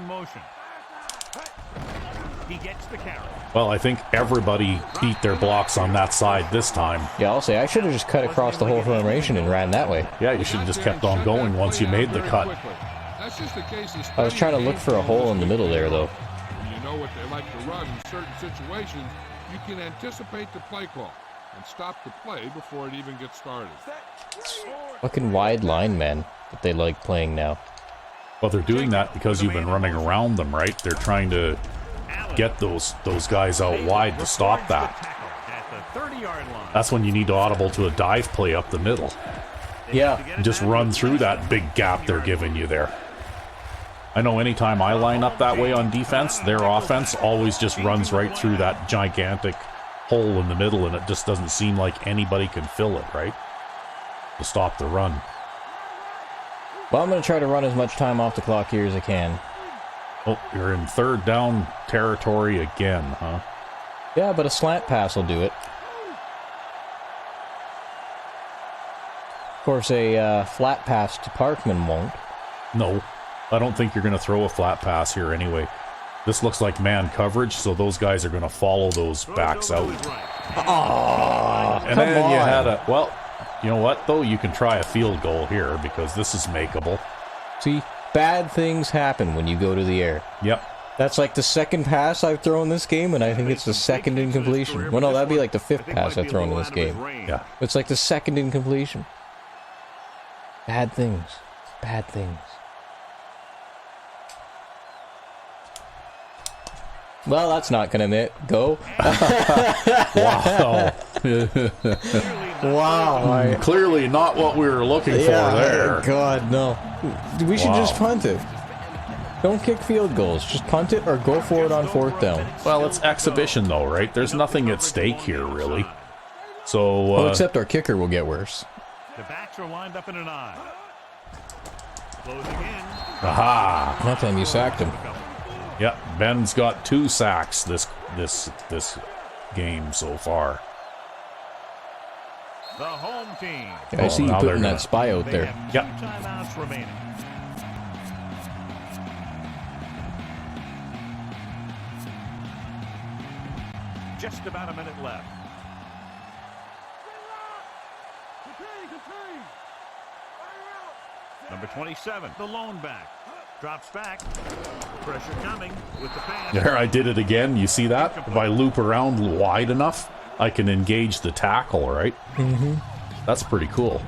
He gets the carry. Well, I think everybody beat their blocks on that side this time. Yeah, I'll say I should have just cut across the whole formation and ran that way. Yeah, you should have just kept on going once you made the cut. I was trying to look for a hole in the middle there, though. You know what they like to run in certain situations. You can anticipate the play call and stop the play before it even gets started. Fucking wide line, man, that they like playing now. Well, they're doing that because you've been running around them, right? They're trying to get those guys out wide to stop that. That's when you need to audible to a dive play up the middle. Yeah. And just run through that big gap they're giving you there. I know anytime I line up that way on defense, their offense always just runs right through that gigantic hole in the middle, and it just doesn't seem like anybody can fill it, right? To stop the run. Well, I'm going to try to run as much time off the clock here as I can. Oh, you're in third down territory again, huh? Yeah, but a slant pass will do it. Of course, a flat pass to Parkman won't. No, I don't think you're going to throw a flat pass here anyway. This looks like man coverage, so those guys are going to follow those backs out. Oh, and then you had a... Well, you know what, though? You can try a field goal here because this is makeable. See, bad things happen when you go to the air. Yep. That's like the second pass I've thrown this game, and I think it's the second incompletion. Well, no, that'd be like the fifth pass I've thrown in this game. Yeah. It's like the second incompletion. Bad things. Bad things. Well, that's not gonna go. Wow. Wow. Clearly not what we were looking for there. God, no. We should just punt it. Don't kick field goals. Just punt it or go for it on fourth down. Well, it's exhibition, though, right? There's nothing at stake here, really. So, well, except our kicker will get worse. The backs are lined up in an eye. Closing in. Aha! That time you sacked him. Yep, Ben's got 2 sacks this game so far. The home team. I see you putting that spy out there. Yep. Timeouts remaining. Just about a minute left. Number 27, the lone back. Drops back. Pressure coming with the pass. There, I did it again. You see that? If I loop around wide enough, I can engage the tackle, right? Mm-hmm. That's pretty cool.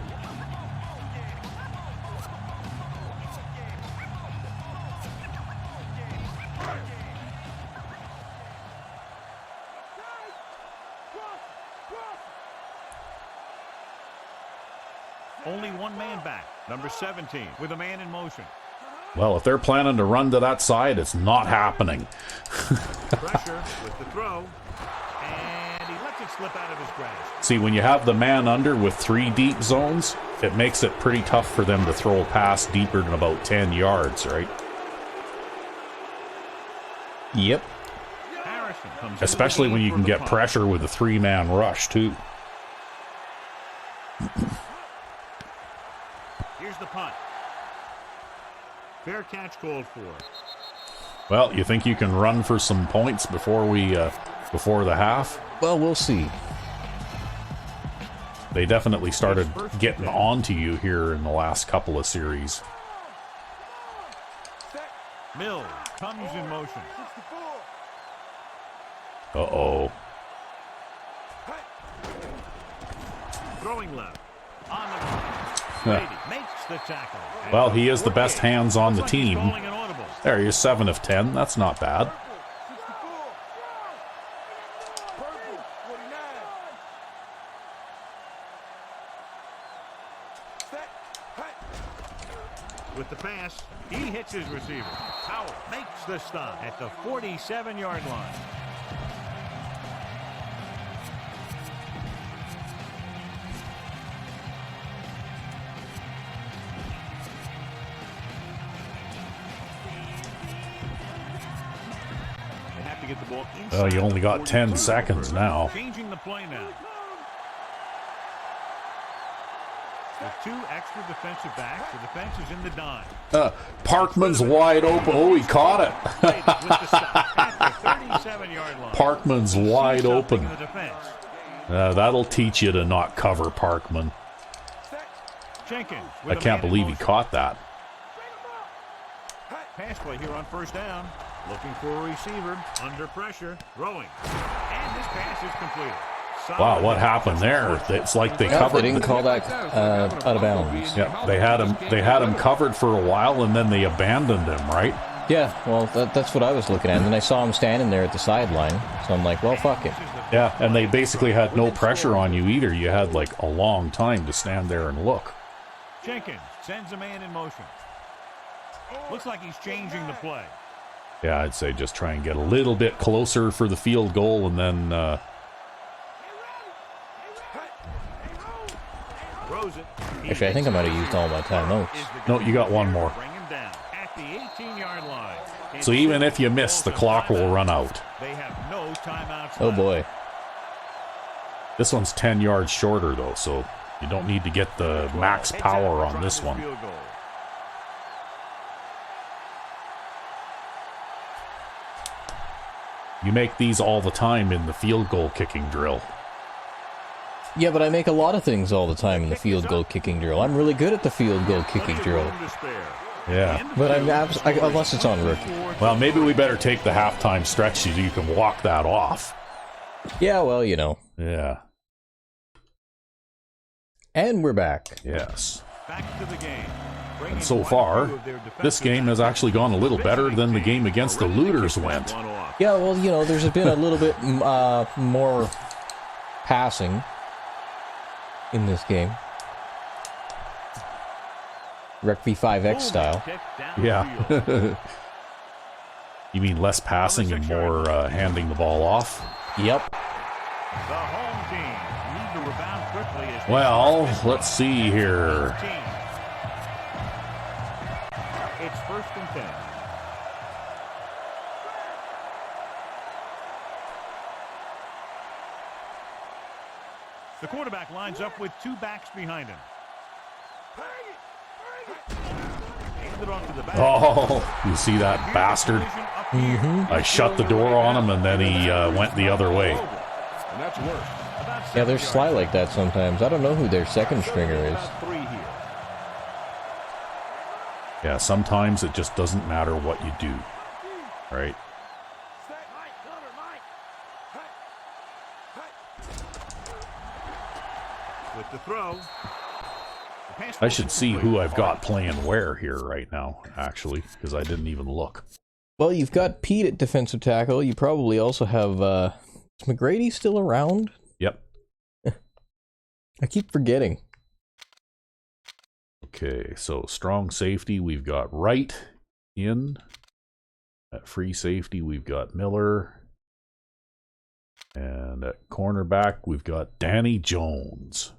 Only one man back. Number 17 with a man in motion. Well, if they're planning to run to that side, it's not happening. Pressure with the throw. And he lets it slip out of his grasp. See, when you have the man under with 3 deep zones, it makes it pretty tough for them to throw a pass deeper than about 10 yards, right? Yep. Harrison comes Especially when you can get pressure with a 3-man rush, too. Here's the punt. Fair catch called for. Well, you think you can run for some points before before the half? Well, we'll see. They definitely started getting onto you here in the last couple of series. Mills comes in motion. Uh-oh. Throwing left. On the Brady makes the tackle. Well, he is the best hands on the Looks like he's team. calling an audible. There, you're 7 of 10. That's not bad. With the pass, he hits his receiver. Howell makes the stop at the 47-yard line. They have to get the ball inside. Well, you only got the 10 42. seconds now. Changing the play now. With 2 extra defensive backs, the defense is in the dime. Parkman's wide open. Oh, he caught it. With the stop at the 37-yard line. Parkman's wide open. In the defense. That'll teach you to not cover Parkman. Jenkins I with a can't man in believe he motion. caught that. Pass play here on first down. Looking for a receiver under pressure. Throwing. And this pass is completed. Wow, what happened there? It's like they Yeah, covered. they didn't call that out of bounds. Yeah, they had him covered for a while, and then they abandoned him, right? Yeah, well, that's what I was looking at. And then I saw him standing there at the sideline. So I'm like, well, fuck it. Yeah, and they basically had no pressure on you either. You had like a long time to stand there and look. Jenkins sends a man in motion. Looks like he's changing the play. Yeah, I'd say just try and get a little bit closer for the field goal, and then Throws it. Actually, I think I might have used all my timeouts. no, you got one more. Bring him down at the 18-yard line. So even if you miss, the clock will run out. They have no timeouts Oh left. boy. This one's 10 yards shorter, though, so you don't need to get the max power on this one. Field goal. You make these all the time in the field goal kicking drill. Yeah, but I make a lot of things all the time in the field goal kicking drill. I'm really good at the field goal kicking drill. Room to spare. Yeah. But unless it's on rookie. Well, maybe we better take the halftime stretch so you can walk that off. Yeah, well, you know. Yeah. And we're back. Yes. Back to the game. And so far, this game has actually gone a little better than the game against the Looters went. Yeah, well, you know, there's been a little bit more passing in this game. Rec V5X style. Yeah. You mean less passing and more handing the ball off? Yep. The home team need to rebound quickly. As Well, let's see here. It's 1st and 10. The quarterback lines up with 2 backs behind him. Handed off to the back. Oh, you see that bastard? I shut the door on him, and then he went the other way. And that's worse. Yeah, they're sly like that sometimes. I don't know who their second stringer is. About 3 here. Yeah, sometimes it just doesn't matter what you do, right? With the throw. I should see who I've got playing where here right now, actually, because I didn't even look. Well, you've got Pete at defensive tackle. You probably also have, is McGrady still around? Yep. I keep forgetting. Okay, so strong safety, we've got Wright in. At free safety, we've got Miller. And at cornerback, we've got Danny Jones.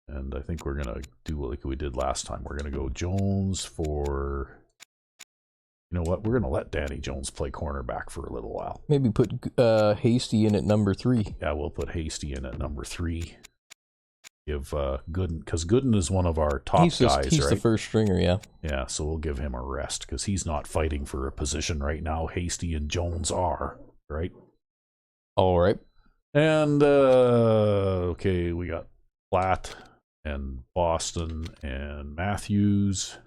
And I think we're going to do like we did last time. We're going to go Jones for... You know what? We're going to let Danny Jones play cornerback for a little while. Maybe put Hasty in at number 3. Yeah, we'll put Hasty in at number 3. Give Gooden, because Gooden is one of our top guys, he's right? the first stringer, yeah. Yeah, so we'll give him a rest, because he's not fighting for a position right now. Hasty and Jones are, right? All right. And, okay, we got Platt and Boston and Matthews.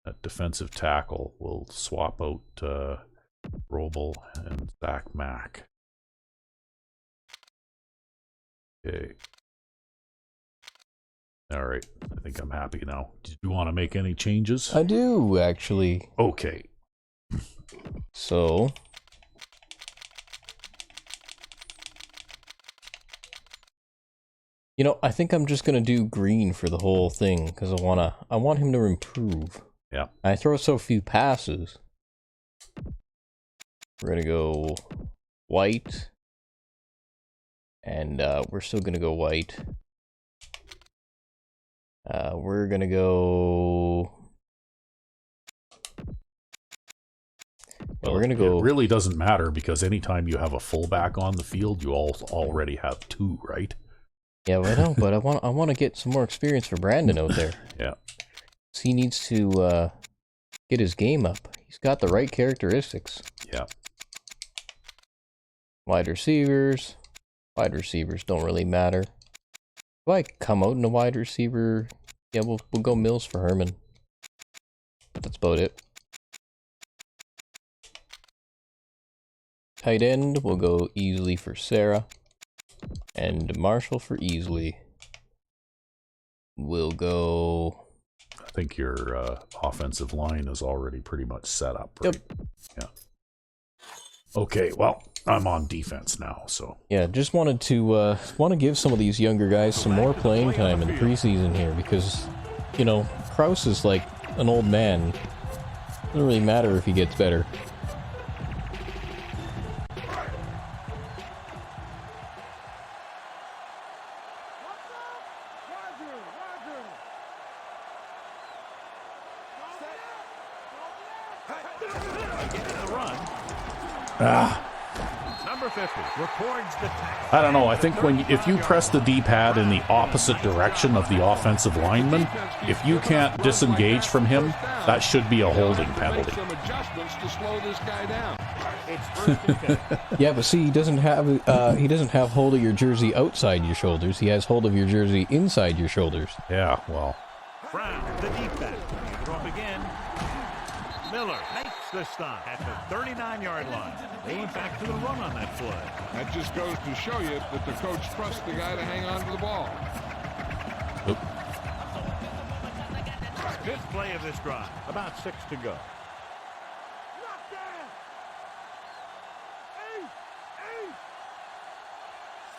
At defensive tackle, we'll swap out Roble and Zach Mack. Okay. All right. I think I'm happy now. Did you want to make any changes? I do, actually. Okay. So... You know, I think I'm just going to do green for the whole thing, because I want him to improve. Yeah. I throw so few passes. We're going to go white. And we're still going to go white. We're going to go... Well, we're going to go... It really doesn't matter, because anytime you have a fullback on the field, you already have 2, right? Yeah, well, I know, but I want to get some more experience for Brandon out there. Yeah. So he needs to get his game up. He's got the right characteristics. Yeah. Wide receivers don't really matter. If I come out in a wide receiver, yeah, we'll go Mills for Herman. But that's about it. Tight end, we'll go Easley for Sarah. And Marshall for Easley. We'll go... I think your offensive line is already pretty much set up, right? Yep. Yeah. Okay, well, I'm on defense now, so... Yeah, just wanted to give some of these younger guys some more playing time in the preseason here, because, you know, Krause is like an old man. Doesn't really matter if he gets better. Number 50 records the tackle. I don't know. I think if you press the D-pad in the opposite direction of the offensive lineman, if you can't disengage from him, that should be a holding penalty. Some adjustments to slow this guy down. It's first and 10. Yeah, but see, he doesn't have hold of your jersey outside your shoulders. He has hold of your jersey inside your shoulders. Yeah, well. Brown, the deep back. Throw up again. Miller makes the stop at the 39-yard line. They went back to the run on that play. That just goes to show you that the coach trusts the guy to hang on to the ball. Oop. Fifth play of this drive. About 6 to go.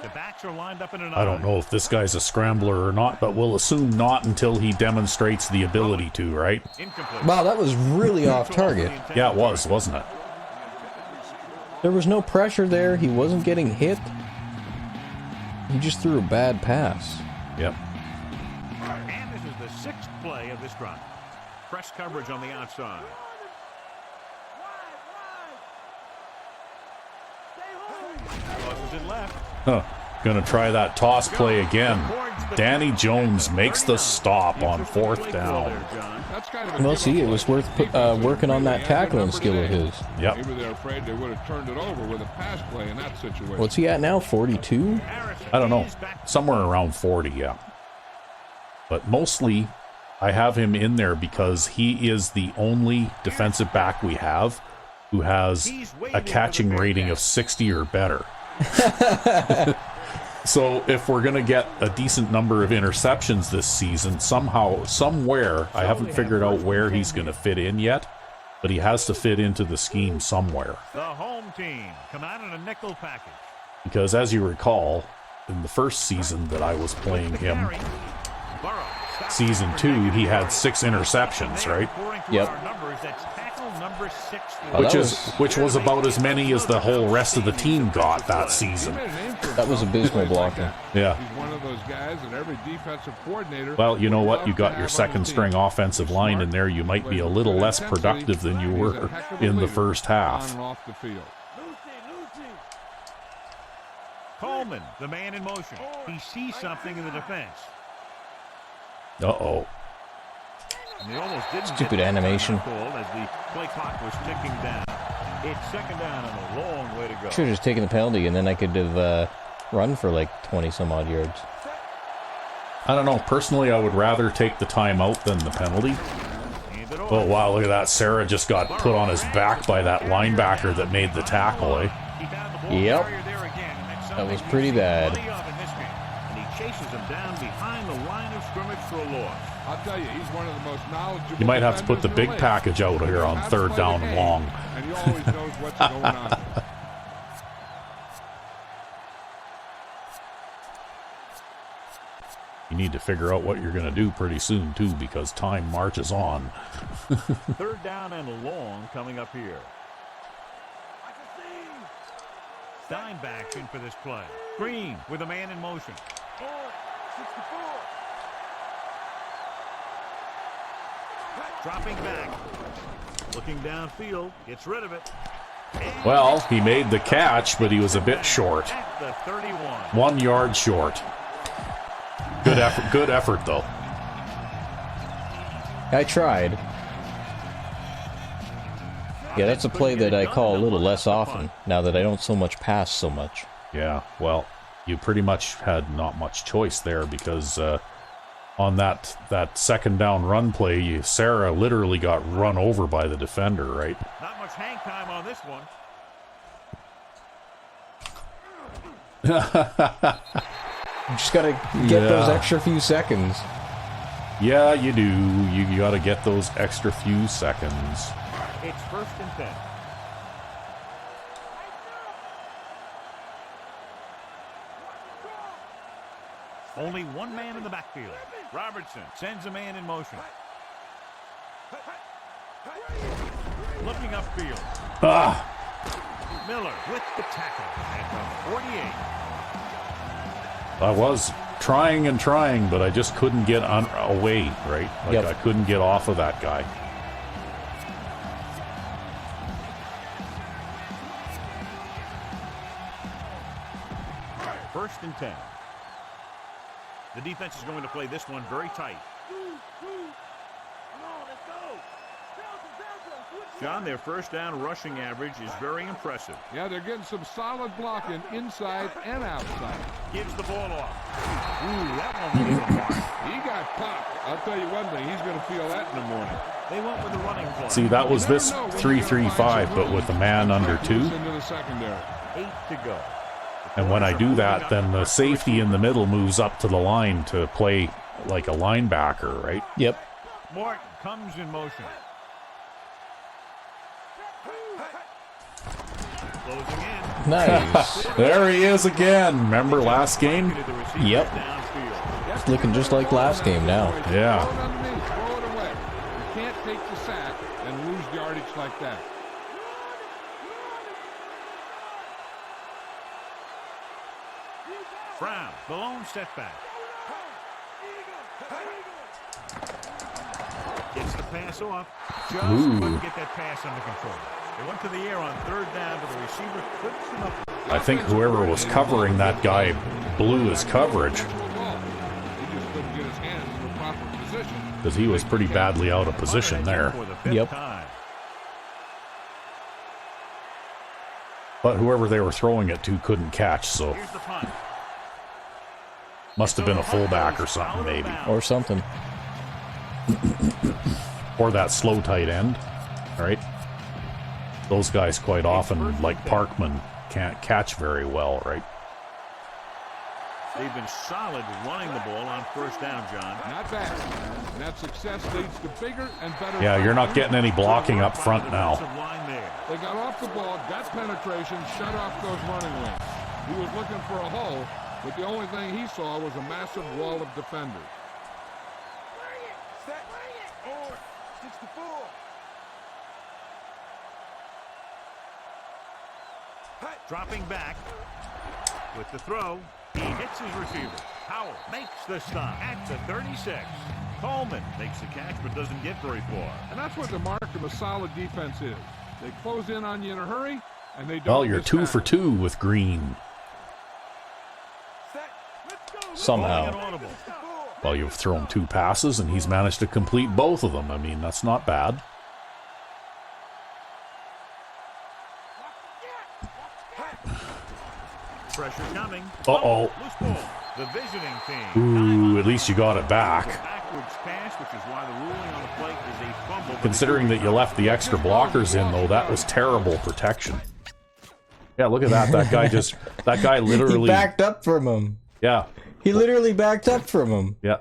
The backs are lined up in an I don't know if this guy's a scrambler or not, but we'll assume not until he demonstrates the ability to, right? Incomplete. Wow, that was really off target. Yeah, it was, wasn't it? There was no pressure there. He wasn't getting hit. He just threw a bad pass. Yep. And this is the 6th play of this drive. Press coverage on the outside. Crosses it left. Huh. Gonna try that toss play again. Danny Jones makes the stop on 4th down. That's kind of Well, see, it was worth working on that tackling skill of his. Yep. Maybe they're afraid they would have turned it over with a pass play in that situation. What's he at now? 42? I don't know. Somewhere around 40, yeah. But mostly, I have him in there because he is the only defensive back we have who has a catching rating of 60 or better. So if we're going to get a decent number of interceptions this season, somehow, somewhere, I haven't figured out where he's going to fit in yet, but he has to fit into the scheme somewhere. The home team come out in a nickel package. Because as you recall, in the first season that I was playing him, season 2, he had 6 interceptions, right? Yep. Which was about as many as the whole rest of the team got that season. That was abysmal blocking. Yeah. He's one of those guys that every defensive coordinator. Well, you know what? You got your second string offensive line in there. You might be a little less productive than you were in the first half. Coleman, the man in motion. He sees something in the defense. Uh-oh. And they almost didn't Stupid animation. As the play clock was ticking down. It's second down and a long way to go. Should have just taken the penalty, and then I could have run for like 20 some odd yards. I don't know. Personally, I would rather take the timeout than the penalty. Oh, wow, look at that. Sarah just got put on his back by that linebacker that made the tackle, eh? Yep. That was pretty bad. And he chases him down behind the line of scrimmage for a loss. I'll tell you, he's one of the most knowledgeable. You might have to put the big package out here on third down and long. And he always knows what's going on. You need to figure out what you're going to do pretty soon, too, because time marches on. Third down and long coming up here. Dime backs in for this play. Green with a man in motion. 64. Dropping back. Looking downfield. Gets rid of it. Well, he made the catch, but he was a bit short. At the 31. 1 yard short. Good effort, though. I tried. Yeah, that's a play that I call a little less often, now that I don't so much pass so much. Yeah, well, you pretty much had not much choice there because on that second down run play, Sarah literally got run over by the defender, right? Not much hang time on this one. You just gotta get those extra few seconds. Yeah, you do. You gotta get those extra few seconds. It's first and 10. Only one man in the backfield. Robertson sends a man in motion. Looking upfield. Miller with the tackle at the 48. I was trying and trying, but I just couldn't get away, right? Like I couldn't get off of that guy. First and 10. The defense is going to play this one very tight. John, their first down rushing average is very impressive. Yeah, they're getting some solid blocking inside and outside. Gives the ball off. Ooh, that one was a mark. He got popped. I'll tell you one thing, he's going to feel that in the morning. They went with the running play. See, that was this 3-3-5, but with a man under 2. Into the secondary. 8 to go. And when I do that, then the safety in the middle moves up to the line to play like a linebacker, right? Yep. Morton comes in motion. Closing in. Nice. There he is again. Remember last game? Yep. It's looking just like last game now. Yeah. Throw it away. You can't take the sack and lose yardage like that. Brown, the lone setback. Gets the pass off. Just couldn't get that pass under control. They went to the air on third down, but the receiver trips him up. I think whoever was covering that guy blew his coverage. He just couldn't get his hands in the proper position. Because he was pretty badly out of position there. Yep. But whoever they were throwing it to couldn't catch, so Here's the punt. must have been a fullback or something, maybe. Or something. or that slow tight end, right? Those guys quite often, like Parkman, can't catch very well, right? They've been solid running the ball on first down, John. Not bad. And that success leads to bigger and better. Yeah, you're not getting any blocking up front now. They got off the ball, got penetration, shut off those running lanes. He was looking for a hole, but the only thing he saw was a massive wall of defenders. Dropping back with the throw. He hits his receiver. Howell makes the stop at the 36. Coleman makes the catch but doesn't get very far. And that's what the mark of a solid defense is. They close in on you in a hurry, and they don't. Well, you're 2 for 2 with Green. Somehow. Well, you've thrown 2 passes, and he's managed to complete both of them. I mean, that's not bad. Pressure coming. Uh-oh. Loose ball. The visiting team. Ooh, at least you got it back. Backwards pass, which is why the ruling on the play is a fumble. Considering that you left the extra blockers in, though, that was terrible protection. Yeah, look at that. That guy literally... He backed up from him. Yeah. He literally backed up from him. Yeah.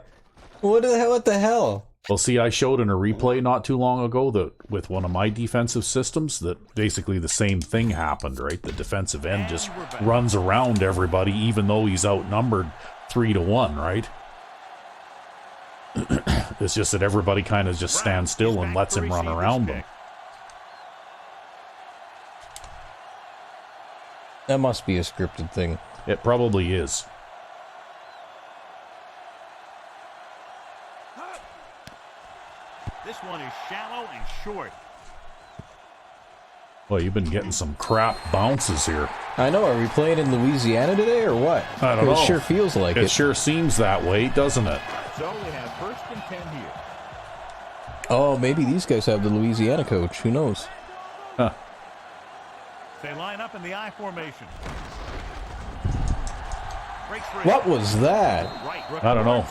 What the hell? Well, see, I showed in a replay not too long ago that with one of my defensive systems that basically the same thing happened, right? The defensive end just runs around everybody even though he's outnumbered 3-1, right? It's just that everybody kind of just stands still and lets him run around them. That must be a scripted thing. It probably is. This one is shallow and short. Well, you've been getting some crap bounces here. I know. Are we playing in Louisiana today or what? I don't know. It sure feels like it. It sure seems that way, doesn't it? So we have 1st and 10 here. Oh, maybe these guys have the Louisiana coach. Who knows? Huh. They line up in the I formation. What was that? I don't know.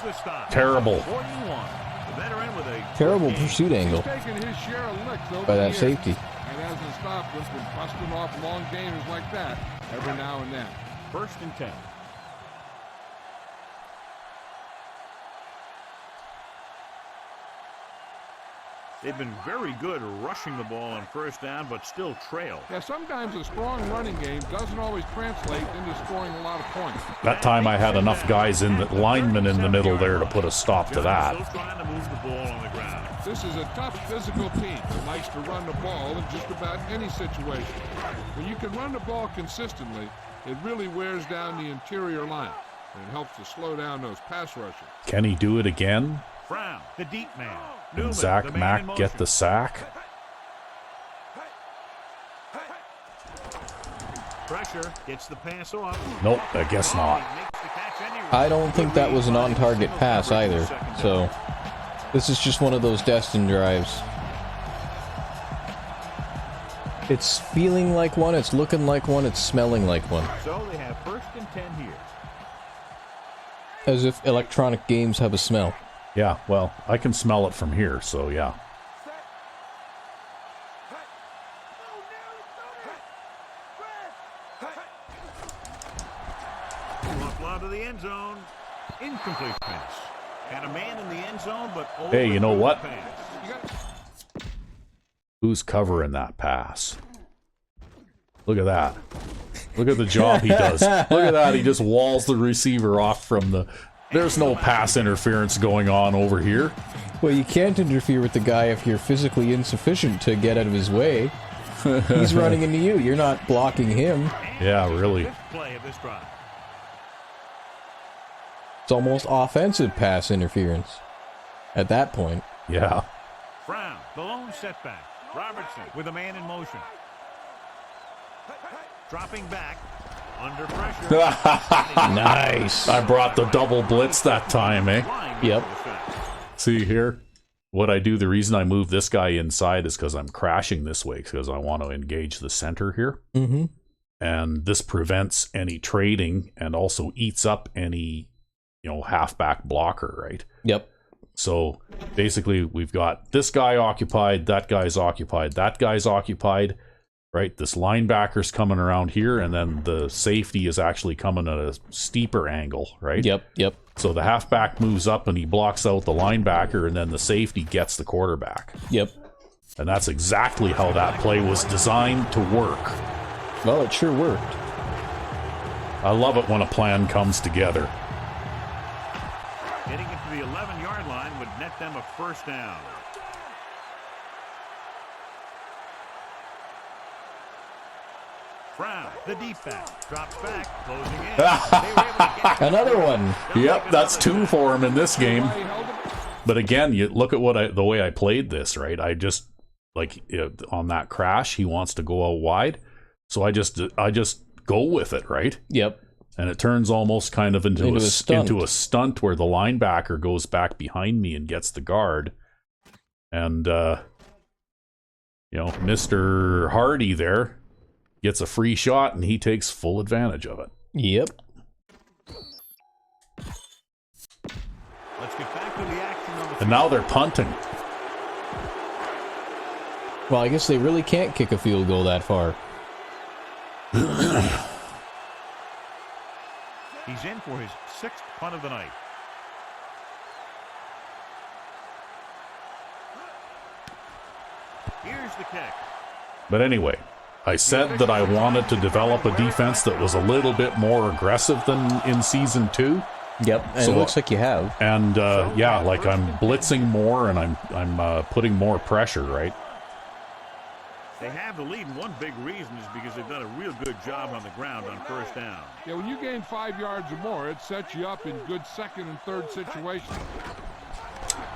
Terrible. Terrible pursuit angle by that safety. And hasn't stopped him from busting off long gainers like that every now and then. 1st and 10. They've been very good rushing the ball on first down, but still trail. Yeah, sometimes a strong running game doesn't always translate into scoring a lot of points. That time I had enough guys in, that linemen in the middle there to put a stop to that. Still trying to move the ball on the ground. This is a tough physical team that likes to run the ball in just about any situation. When you can run the ball consistently, it really wears down the interior line, and it helps to slow down those pass rushers. Can he do it again? Brown, the deep man. Can Newman, Zach the man in Mack motion. get the sack? Pressure gets the pass off. Nope, I guess not. Makes the catch anyway. I don't think that was an on-target pass either. So this is just one of those destined drives. It's feeling like one, it's looking like one, it's smelling like one. So they have 1st and 10 here. As if electronic games have a smell. Yeah, well, I can smell it from here, so yeah. Fly to the end zone. Incomplete pass. And a man in the end zone, but Hey, you know what? pass. Who's covering that pass? Look at that. Look at the job he does. Look at that. He just walls the receiver off from the... There's no pass interference going on over here. Well, you can't interfere with the guy if you're physically insufficient to get out of his way. He's running into you. You're not blocking him. Yeah, really. Fifth play of this drive. It's almost offensive pass interference at that point. Yeah. Brown, the lone setback. Robertson with a man in motion. Dropping back. Under pressure. Nice. I brought the double blitz that time, eh? Yep. See here? What I do, the reason I move this guy inside is because I'm crashing this way, because I want to engage the center here. Mm-hmm. And this prevents any trading and also eats up any, halfback blocker, right? Yep. So basically, we've got this guy occupied, that guy's occupied, that guy's occupied, right? This linebacker's coming around here, and then the safety is actually coming at a steeper angle, right? Yep. So the halfback moves up and he blocks out the linebacker, and then the safety gets the quarterback. Yep. And that's exactly how that play was designed to work. Well, it sure worked. I love it when a plan comes together. Getting it to the 11-yard line would net them a first down. Brown, the deep back, drops back, closing in. They were able to get Another one. Yep, that's 2 for him in this game. But again, you look at the way I played this, right? I just, like, on that crash, he wants to go out wide. So I just go with it, right? Yep. And it turns almost kind of into a stunt where the linebacker goes back behind me and gets the guard. And, Mr. Hardy there gets a free shot, and he takes full advantage of it. Yep. Let's get back to the action on the And now they're punting. Well, I guess they really can't kick a field goal that far. He's in for his 6th punt of the night. Here's the kick. But anyway, I said that I wanted to develop a defense that was a little bit more aggressive than in Season 2. Yep, and So- it looks like you have. And, like I'm blitzing more and I'm putting more pressure, right? They have the lead, and one big reason is because they've done a real good job on the ground on first down. Yeah, when you gain 5 yards or more, it sets you up in good second and third situations.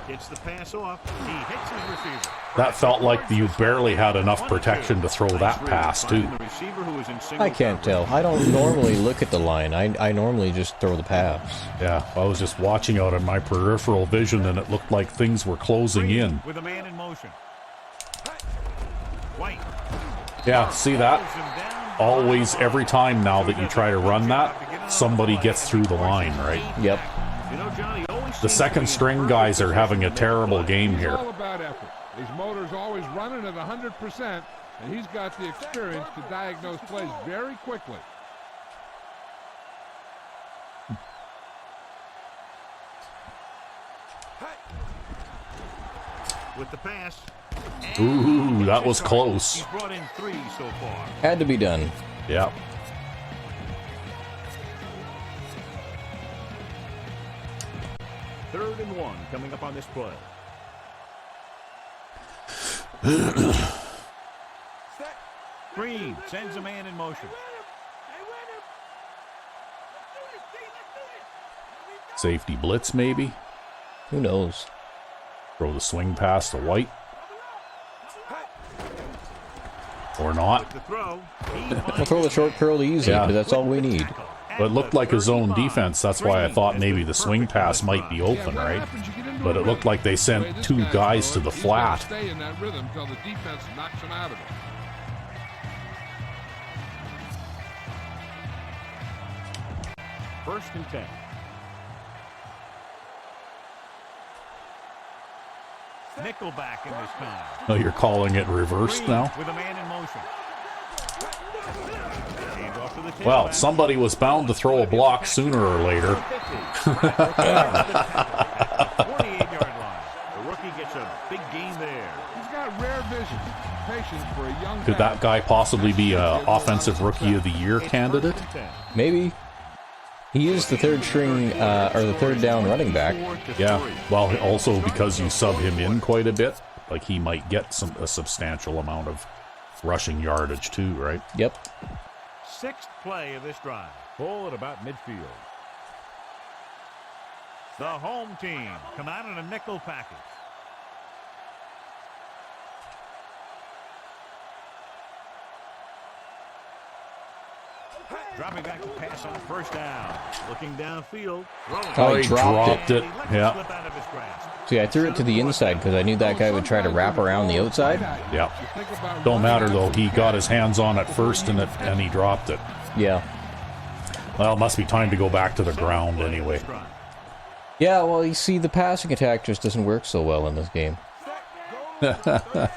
Gets the pass off. He hits his receiver. That felt like you barely had enough protection to throw that pass, too. The receiver who is in single I can't coverage. tell. I don't normally look at the line. I normally just throw the pass. Yeah, I was just watching out in my peripheral vision, and it looked like things were closing in. With a man in motion. White. Yeah, see that? Always, every time now that you try to run that, somebody gets through the line, right? Yep. You know, Johnny always The second string guys are having a terrible game It's here. all about effort. His motor's always running at 100%, and he's got the experience to diagnose plays very quickly. with the pass. Ooh, that was close. He's brought in 3 so far. Had to be done. Yeah. Third and 1 coming up on this play. Green sends a man in motion. Safety blitz, maybe. Who knows? Throw the swing pass to White. Or not. The throw. We'll throw the short curl easy, Yeah. because that's all we need. But it looked like a zone defense. That's why I thought maybe the swing pass might be open, right? But it looked like they sent 2 guys to the flat. Stay in that rhythm until the defense knocks him out of it. First and 10. Nickelback in this time. Oh, you're calling it reversed Green now? with a man in motion. Hands off to the Well, tailback. somebody was bound to throw a block sooner or later. 48-yard line. The rookie gets a big gain there. He's got rare vision, patience for a young Could that guy possibly be a Offensive Rookie of the Year It's candidate? first and 10. Maybe. He is the third string, or the third down running back. 4-3. Yeah. Well, also because you sub him in quite a bit, like he might get a substantial amount of rushing yardage too, right? Yep. 6th play of this drive. Ball at about midfield. The home team come out in a nickel package. Dropping back to pass on first down. Looking downfield. Throwing. Oh, he he dropped it. He lets Yeah. slip out of his grasp. See, I threw it to the inside because I knew that guy would try to wrap around the outside. Yeah. Don't matter though. He got his hands on it first and he dropped it. Yeah. Well, it must be time to go back to the ground anyway. Yeah, well, you see, the passing attack just doesn't work so well in this game. Jefferson.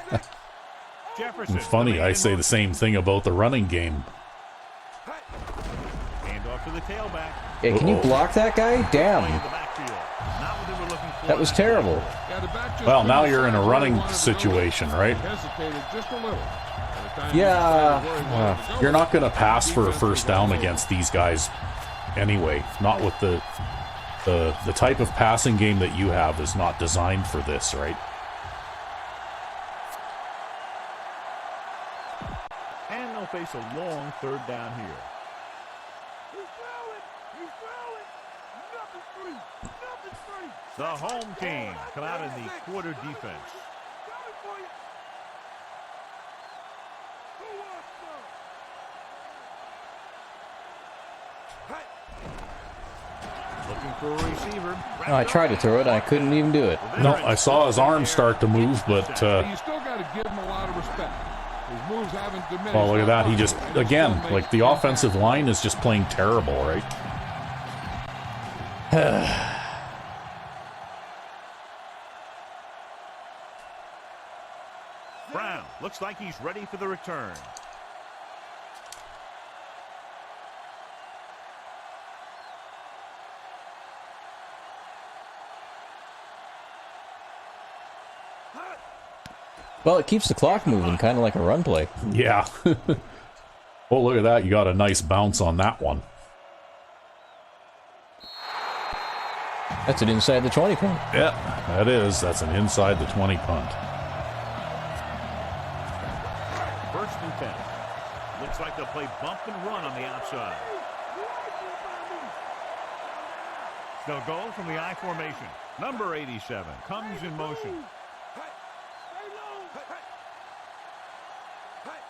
It's funny, I say the same thing about the running game. Hand off to the tailback. Yeah, can you block that guy? Damn. Play in the backfield. Not what they were looking for. That was terrible. Yeah, the back just Well, now couldn't you're in a decide where he running wanted to situation, go. right? Hesitated just a little. By the time he Yeah. decided where he wanted to go, You're not going to pass for a defense first was down all against these guys anyway. Not with the type of passing game that you have is not designed for this, right? And they'll face a long third down here. The home team come out in the quarter defense. Looking for a receiver. Oh, I tried to throw it, and I couldn't even do it. No, I saw his arm start to move, but You still got to give him a lot of respect. His moves haven't diminished. oh, look at that. He much, just, and he again, still like makes the impact. offensive line is just playing terrible, right? Brown looks like he's ready for the return. Well, it keeps the clock moving, kind of like a run play. Yeah. Oh, look at that. You got a nice bounce on that one. That's an inside the 20 punt. Yeah, that is. That's an inside the 20 punt. First and 10. Looks like they'll play bump and run on the outside. They'll go from the I formation. Number 87 comes in motion.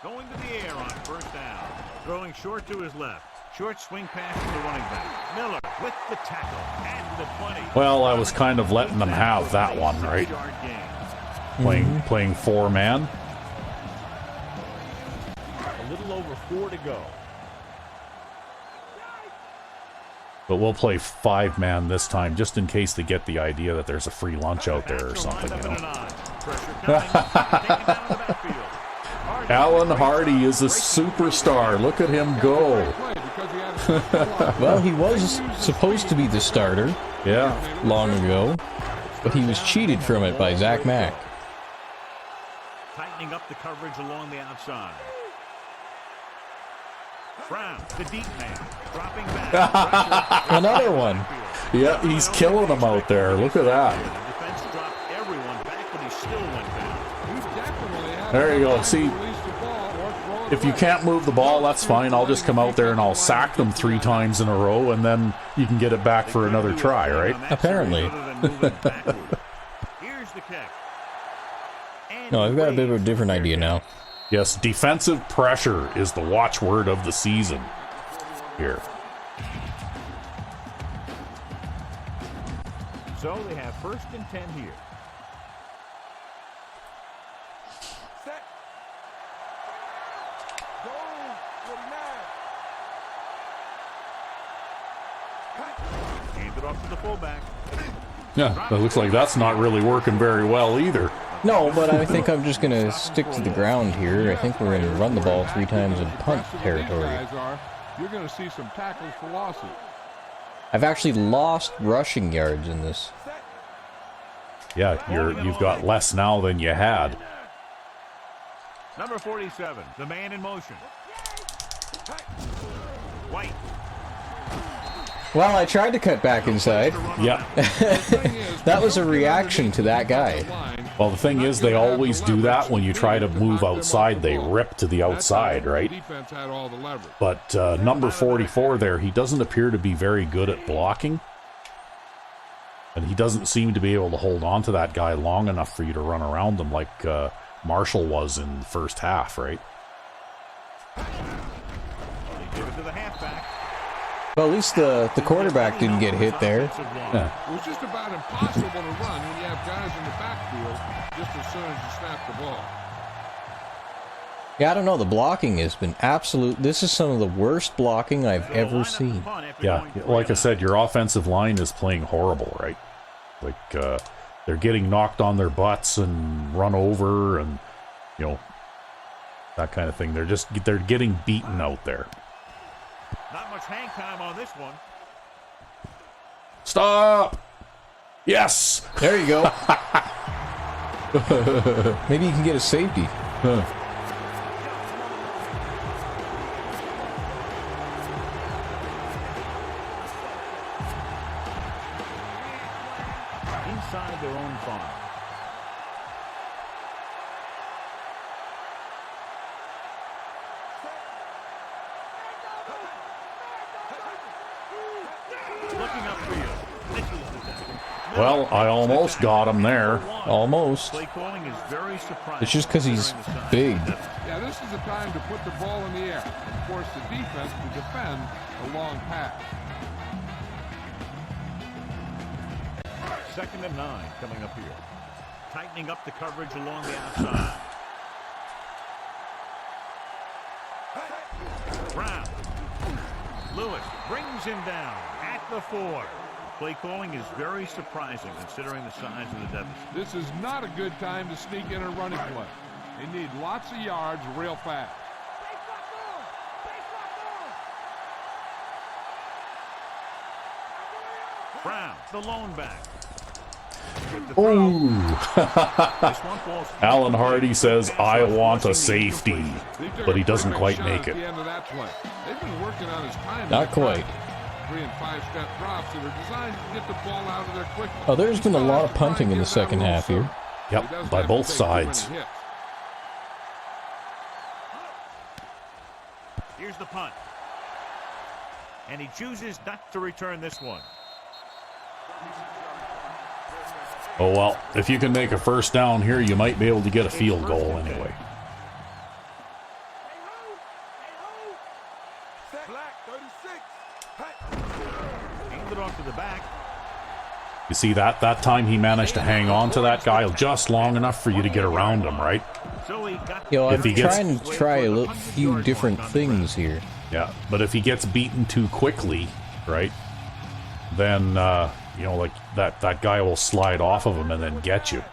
Going to the air on first down. Throwing short to his left. Short swing pass to the running back. Miller with the tackle at the 20. Well, I was kind of letting them have that one, right? 6-yard gain. Playing four-man. A little over 4 to go. But we'll play five-man this time, just in case they get the idea that there's a free lunch out there or something, you know. Alan Hardy is a superstar. Look at him go. Well, he was supposed to be the starter Yeah. long ago, but he was cheated from it by Zach Mack. Tightening up the coverage along the outside. Brown, the deep man, dropping back. Another one. Yeah, he's killing them out there. Look at that. The defense dropped everyone back, but he still went down. There you go. See, if you can't move the ball, that's fine. I'll just come out there and I'll sack them 3 times in a row, and then you can get it back for another try, right? Apparently. Here's the kick. And No, I've got a bit of a different idea now. Yes, defensive pressure is the watchword of the season here. So they have first and 10 here. Set. Go. 49. Hand it off to the fullback. Yeah, that looks like that's not really working very well either. No, but I think I'm just going to stick to the ground here. I think we're going to run the ball 3 times in punt territory. You're going to see some tackles for losses. I've actually lost rushing yards in this. Yeah, you've got less now than you had. Number 47, the man in motion. White. Well, I tried to cut back inside. Yeah. That was a reaction to that guy. Well, the thing is, they always do that when you try to move outside. They rip to the outside, right? But number 44 there, he doesn't appear to be very good at blocking. And he doesn't seem to be able to hold on to that guy long enough for you to run around him like Marshall was in the first half, right? Give it to the halfback. Well, at least the quarterback didn't get hit there. Yeah. It was just about impossible to run when you have guys in the backfield just as soon as you snap the ball. Yeah, I don't know. The blocking has been absolute. This is some of the worst blocking I've ever seen. Yeah, like I said, your offensive line is playing horrible, right? Like, they're getting knocked on their butts and run over and, you know, that kind of thing. They're getting beaten out there. Not much hang time on this one. Stop! Yes! There you go. Maybe you can get a safety. Inside their own 5. Looking upfield. Well, I almost got him there. Almost. Play calling is very surprising. It's just because he's big. Yeah, this is the time to put the ball in the air and force the defense to defend a long pass. 2nd and 9 coming up here. Tightening up the coverage along the outside. Brown. Lewis brings him down at the 4. Play calling is very surprising considering the size of the deficit. This is not a good time to sneak in a running play. They need lots of yards real fast. Brown, the lone back. Ooh. This one falls. Alan Hardy says, I want a safety. But he doesn't quite make it. They've been working on his time. Not quite. 3- and 5-step drops that are designed to get the ball out of there quickly. Oh, there's been a lot of punting in the second half here. Yep, by both sides. Here's the punt. And he chooses not to return this one. Oh, well, if you can make a first down here, you might be able to get a field goal anyway. Black 36. Aimed it off to the back. You see that time he managed to hang on to that guy just long enough for you to get around him, right? So he got Yo, I'm If he gets- trying to try a few different things here. Yeah, but if he gets beaten too quickly, right, then, you know, like that guy will slide off of him and then get you.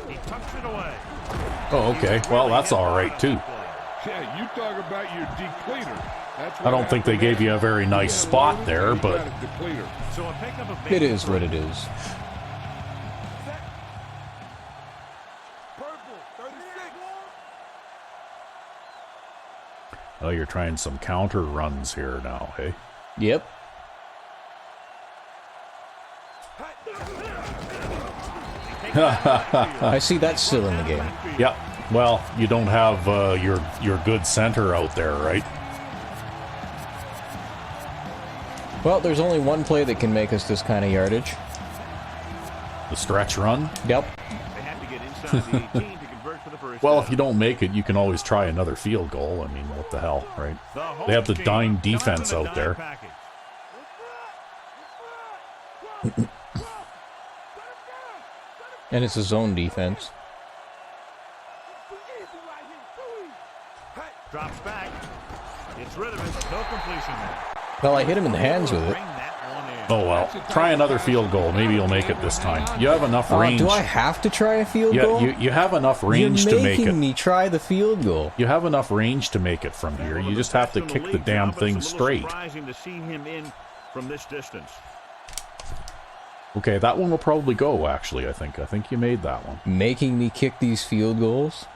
he tucks it away. Oh, okay. Well, that's all right, too. Yeah, you talk about your depleter. That's I don't think they gave you a very nice spot there, but So a pickup of It is what it is. Purple 36. oh, you're trying some counter runs here now, hey? Yep. I see that's still in the game. Yep. Well, you don't have your good center out there, right? Well, there's only one play that can make us this kind of yardage. The stretch run. Yep. They have to get inside the 18 to convert for the first Well, down. if you don't make it, you can always try another field goal. I mean, what the hell, right? They have the dime defense out there. And it's a zone defense. Drops back. It's rid of it. No completion there. Well, I hit him in the hands with it. Bring that one in. Oh, well. Try another field goal. Maybe you'll make it this time. You have enough range. Do I have to try a field Yeah, goal? you have enough range You're to make making it. me try the field goal. You have enough range to make it from here. You just have to Best in kick the league, damn Tom, but it's thing a little straight. Surprising to see him in from this distance. Okay, that one will probably go, actually, I think. I think you made that one. Making me kick these field goals?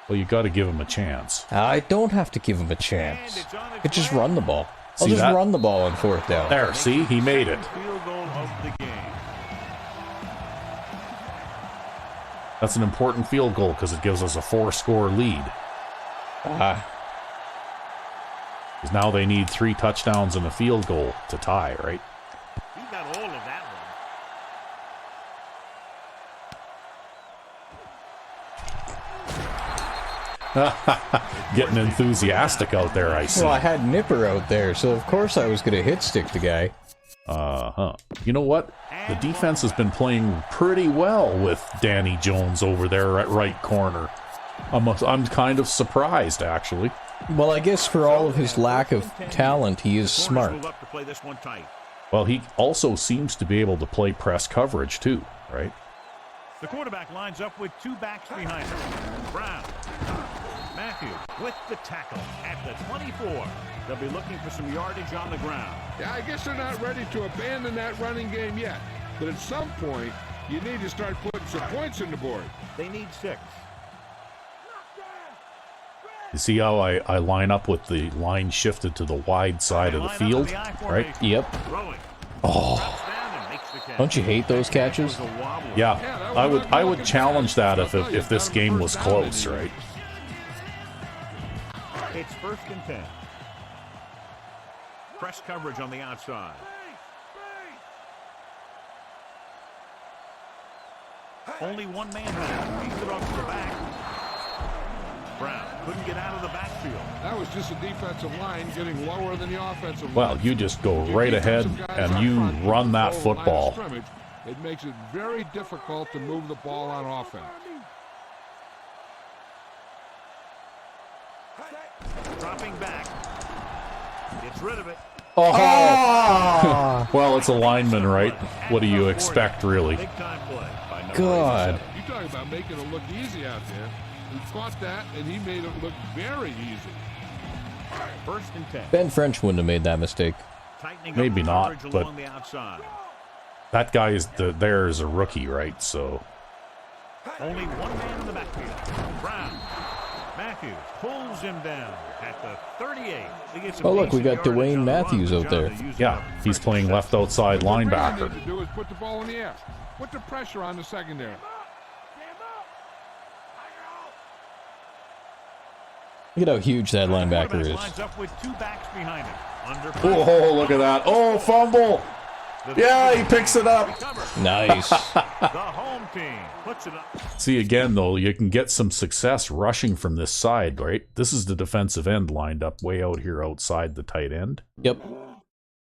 Well, you got to give him a chance. I don't have to give him a chance. I just run the ball. I'll See just that? run the ball on fourth down. There, see? He made it. Field goal of the game. That's an important field goal because it gives us a 4-score lead. Ah, Because now they need 3 touchdowns and a field goal to tie, right? He got all of that Getting enthusiastic out there, I see. well, I had Nipper out there, so of course I was going to hit stick the guy. Uh-huh. You know what? one. the defense has been playing pretty well with Danny Jones over there at right corner. I'm kind of surprised, actually. Well, I guess for all of his lack of talent, he is smart. Move up to play this one tight. Well, he also seems to be able to play press coverage, too, right? The quarterback lines up with 2 backs behind him. Brown. Matthews with the tackle at the 24. They'll be looking for some yardage on the ground. Yeah, I guess they're not ready to abandon that running game yet. But at some point, you need to start putting some points on the board. They need 6. You see how I line up with the line shifted to the wide side of the field, right? Yep. Oh. Don't you hate those catches? Yeah, I would challenge that if this game was close, right? It's 1st and 10. Press coverage on the outside. Only one man has feeds it off to the back. Brown couldn't get out of the backfield. That was just a defensive line getting lower than the offensive line. Well, you just go right ahead and you run that football. It makes it very difficult to move the ball on offense. Dropping back. Gets rid of it. Oh! Well, it's a lineman, right? What do you expect, really? Big time play by number God. 87. You talking about making it look easy out there. He caught that, and he made it look very easy. 1st and 10. Ben French wouldn't have made that mistake. Tightening Maybe up not, coverage but along the outside. that guy is there is a rookie, right? So Only one man in the backfield. Brown. Matthews pulls him down at the 38. Oh, look, we got Dwayne Matthews out there. yeah, he's playing left outside linebacker. What we need to do is put the ball in the air. Put the pressure on the secondary. Look at how huge that linebacker is. Lines up with 2 backs behind him. Under Oh, look at that! Oh, fumble! Yeah, he picks it up. Nice. The home team puts it up. See, again, though, you can get some success rushing from this side, right? This is the defensive end lined up way out here outside the tight end. Yep.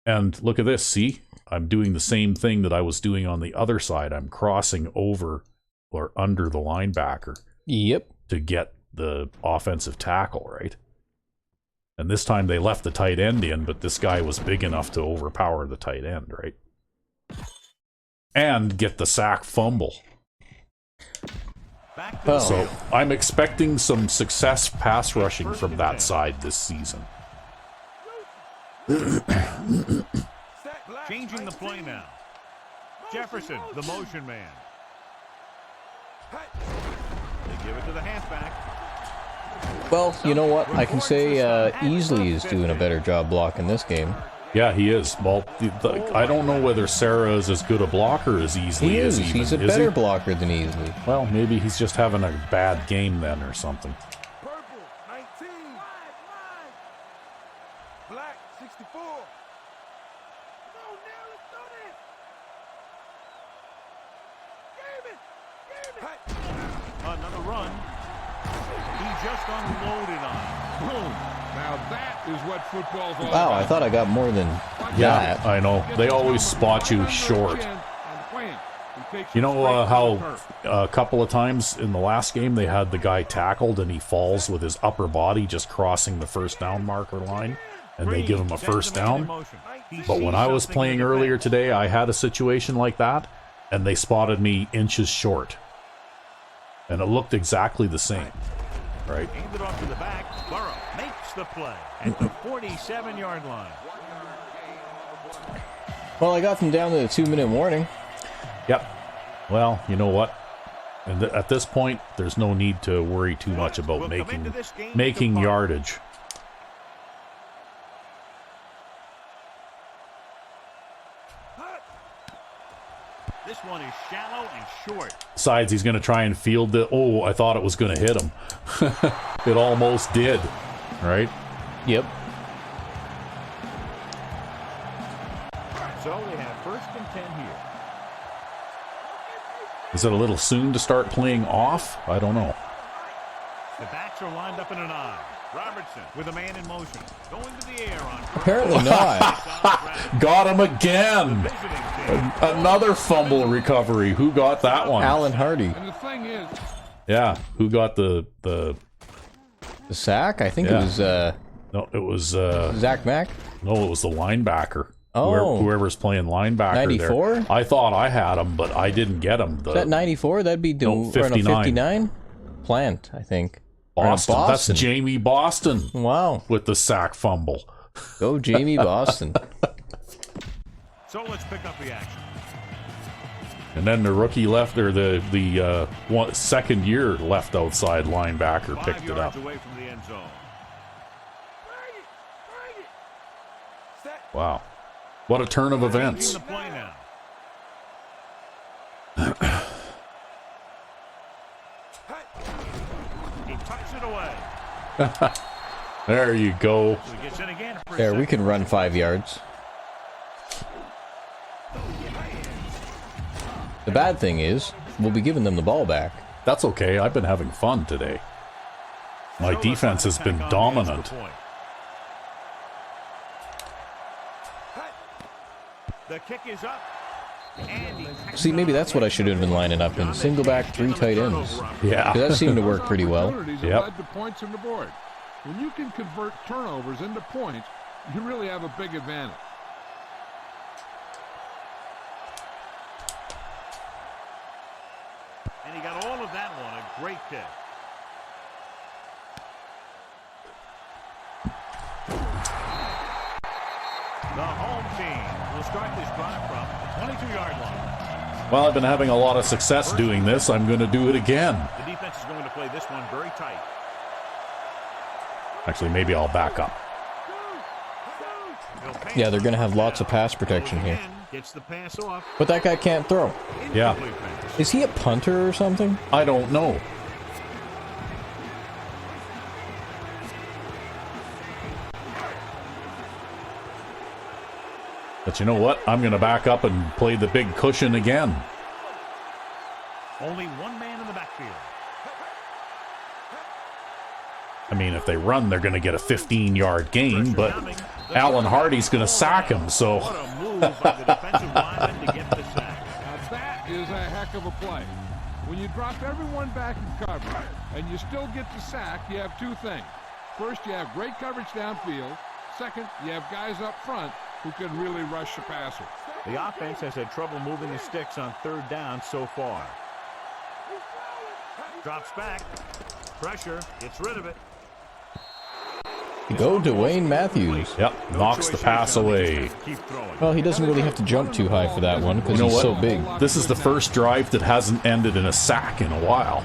And look at this, see? I'm doing the same thing that I was doing on the other side. I'm crossing over or under the linebacker Yep. to get the offensive tackle, right? And this time they left the tight end in, but this guy was big enough to overpower the tight end, right? And get the sack fumble. Oh. So I'm expecting some success pass rushing from that side this season. Changing the play now. Jefferson, the motion man. They give it to the halfback. Well, you know what? I can say Easley is doing a better job blocking this game. Yeah, he is. Well, I don't know whether Sarah is as good a blocker as Easley He is. even. He's a Is better he? blocker than Easley. Well, maybe he's just having a bad game then or something. Purple, 19. Black, 64. Another run. He just unloaded on him. Boom. Now that is what football's all Wow, about. I thought I got more than Yeah, that. I know. They always spot you short. You know how a couple of times in the last game they had the guy tackled and he falls with his upper body just crossing the first down marker line and they give him a first down? But when I was playing earlier today, I had a situation like that and they spotted me inches short. And it looked exactly the same, right? Aimed it off to the back. Burrow makes the play at the 47-yard line. Well, I got them down to the 2-minute warning. Yep. Well, you know what? And at this point, there's no need to worry too much about making yardage. This one is shallow and short. Besides, he's going to try and field the... Oh, I thought it was going to hit him. It almost did, right? Yep. So they have 1st and 10 here. Is it a little soon to start playing off? I don't know. The backs are lined up in an eye. Robertson with a man in motion. Going to the air on. Apparently not. Got him again. Another fumble recovery. Who got that one? Alan Hardy. And the thing is, Yeah, who got the The sack? I think Yeah. it was No, it was Zach Mack. no, it was the linebacker. Oh. Whoever's playing linebacker 94? there. I thought I had him, but I didn't get him. Is that 94? That'd be No, 59. 59. Plant, I think. Boston. Or That's Jamie Boston Wow. with the sack fumble. Go Jamie Boston. So let's pick up the action. And then the rookie left, or the second year left outside linebacker 5 picked it up. yards away from the end zone. Wow. What a turn of events. The play now. He tucks it away. There you go. So he gets in again for a There, we second. can run 5 yards. The bad thing is, we'll be giving them the ball back. That's okay. I've been having fun today. My So defense has let's been attack on the dominant. extra point. The kick is up. And he tacks See, maybe it that's on what I should have been lining up in. Single back, 3 tight ends. Yeah. 'Cause that seemed to work pretty well. opportunities have Yep. led to points on the board. When you can convert turnovers into points, you really have a big advantage. And he got all of that one. A great kick. The home team will start this drive from the 22-yard line. Well, I've been having a lot of success doing this. I'm going to do it again. The defense is going to play this one very tight. Actually, maybe I'll back up. He'll pass Yeah, they're going to have on lots of down. pass protection Goes here. again, gets the pass off. But that guy can't throw. Yeah. Incomplete pass. Is he a punter or something? I don't know. But you know what? I'm going to back up and play the big cushion again. Only one man in the backfield. I mean, if they run, they're going to get a 15-yard gain, but Alan Hardy's going to sack him, so... What a move by the defensive lineman to get the sack. Now that is a heck of a play. When you drop everyone back in coverage and you still get the sack, you have two things. First, you have great coverage downfield. Second, you have guys up front who can really rush the passer. The offense has had trouble moving the sticks on third down so far. Drops back. Pressure. Gets rid of it. Go Dwayne Matthews. Yep, knocks the pass away. Keep throwing. Well, he doesn't really have to jump too high for that one because You know he's what? so big. This is the first drive that hasn't ended in a sack in a while.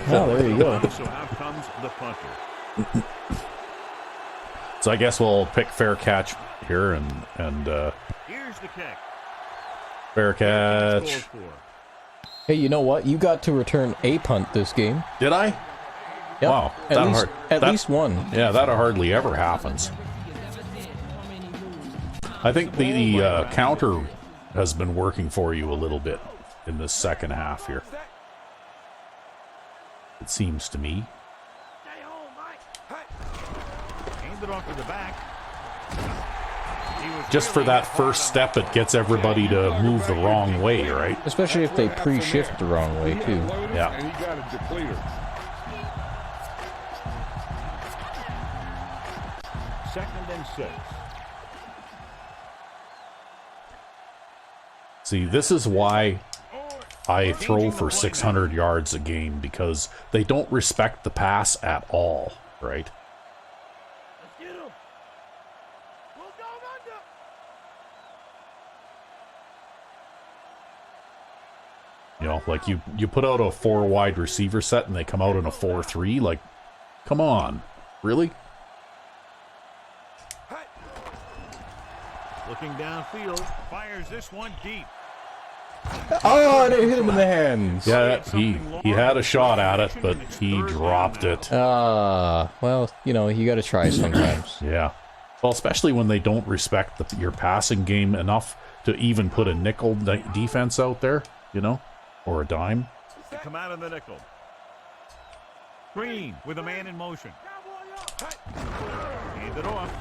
Oh, there you go. So out comes the punter. So I guess we'll pick fair catch here and Here's the kick. fair catch. Scored for. Hey, you know what? You got to return a punt this game. Did I? Yep. Wow, At least one. Yeah, that hardly ever happens. I think the counter has been working for you a little bit in this second half here. It seems to me. Hand it off to the back. He was Just for really that hard first on step, it gets everybody to move the wrong way, right? Especially if they pre-shift the wrong way, too. Yeah. And he got a depleter. Second and 6. See, this is why I throw for 600 yards a game, because they don't respect the pass at all, right? Let's get him. We'll go under. You know, like you put out a 4 wide receiver set and they come out in a 4-3, like, come on, really? Looking downfield. Fires this one deep. Oh, they hit him in the hands. Yeah, he had a shot at it, but he dropped it. Well, you know, you got to try sometimes. Yeah. Well, especially when they don't respect your passing game enough to even put a nickel defense out there, you know, or a dime. To come out of the nickel. Green with a man in motion. Hand it off.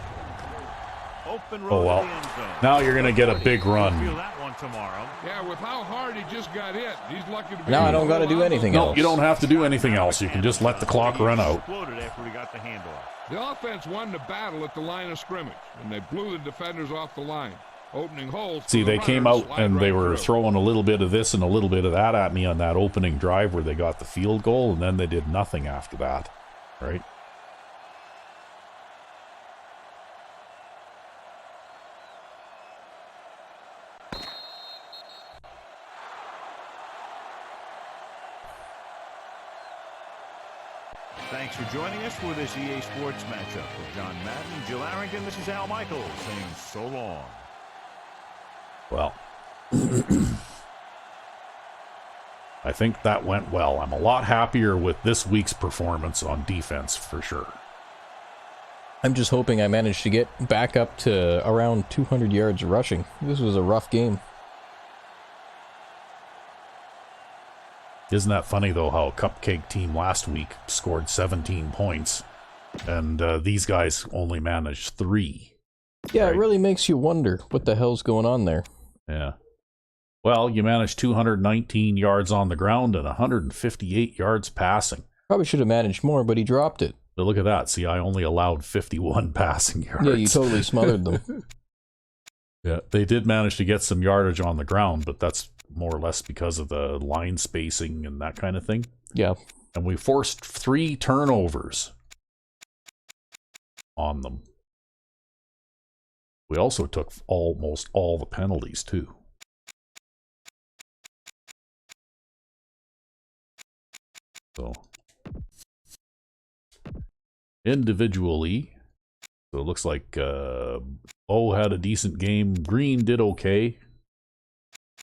Open road Oh, well. to the end zone. Now you're going to get a big Feel run. that one tomorrow. Yeah, with how hard he just got hit, he's lucky to be. Now I don't got to do anything No, else. you don't have to do anything else. You can just let the clock run out. Exploded after he got the handoff. The offense won the battle at the line of scrimmage, and they blew the defenders off the line, opening holes. See, for the they came runners out slide and they right were through. throwing a little bit of this and a little bit of that at me on that opening drive where they got the field goal, and then they did nothing after that, right? Thanks for joining us for this EA Sports matchup. With John Madden and Jill Arrington, this is Al Michaels saying so long. Well, I think that went well. I'm a lot happier with this week's performance on defense for sure. I'm just hoping I managed to get back up to around 200 yards rushing. This was a rough game. Isn't that funny, though, how a cupcake team last week scored 17 points, and these guys only managed 3? Yeah, Right. it really makes you wonder what the hell's going on there. Yeah. Well, you managed 219 yards on the ground and 158 yards passing. Probably should have managed more, but he dropped it. But look at that. See, I only allowed 51 passing yards. Yeah, you totally smothered them. Yeah, they did manage to get some yardage on the ground, but that's more or less because of the line spacing and that kind of thing. Yeah. And we forced 3 turnovers on them. We also took almost all the penalties, too. So, individually, so it looks like O had a decent game. Green did okay,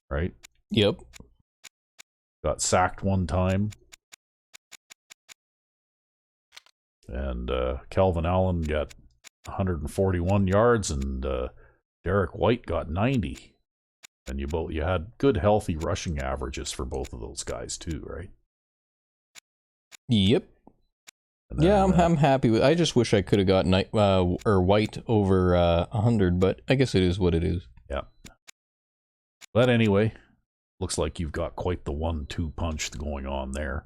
right? Yep. Got sacked one time. And Calvin Allen got 141 yards, and Derek White got 90. And you had good, healthy rushing averages for both of those guys too, right? Yep. And Yeah, then, I'm happy with. I just wish I could have got White over 100, but I guess it is what it is. Yeah. But anyway, looks like you've got quite the 1-2 punch going on there.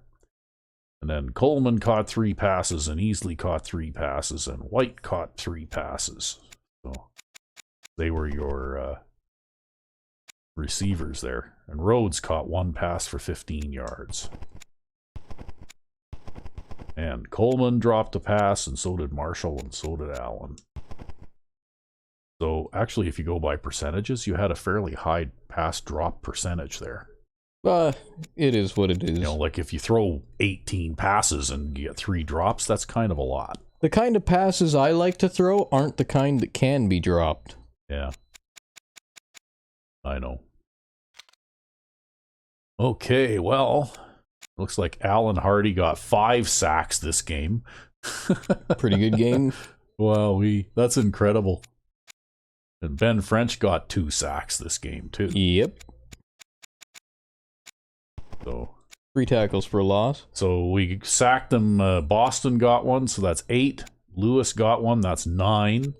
And then Coleman caught 3 passes, and Easley caught 3 passes, and White caught 3 passes. So they were your receivers there. And Rhodes caught 1 pass for 15 yards. And Coleman dropped a pass, and so did Marshall, and so did Allen. So actually, if you go by percentages, you had a fairly high pass drop percentage there. It is what it is. You know, like if you throw 18 passes and you get 3 drops, that's kind of a lot. The kind of passes I like to throw aren't the kind that can be dropped. Yeah. I know. Okay, well, looks like Alan Hardy got 5 sacks this game. Pretty good game. Wow, that's incredible. And Ben French got 2 sacks this game, too. Yep. So 3 tackles for a loss. So we sacked them. Boston got 1, so that's 8. Lewis got 1, that's 9.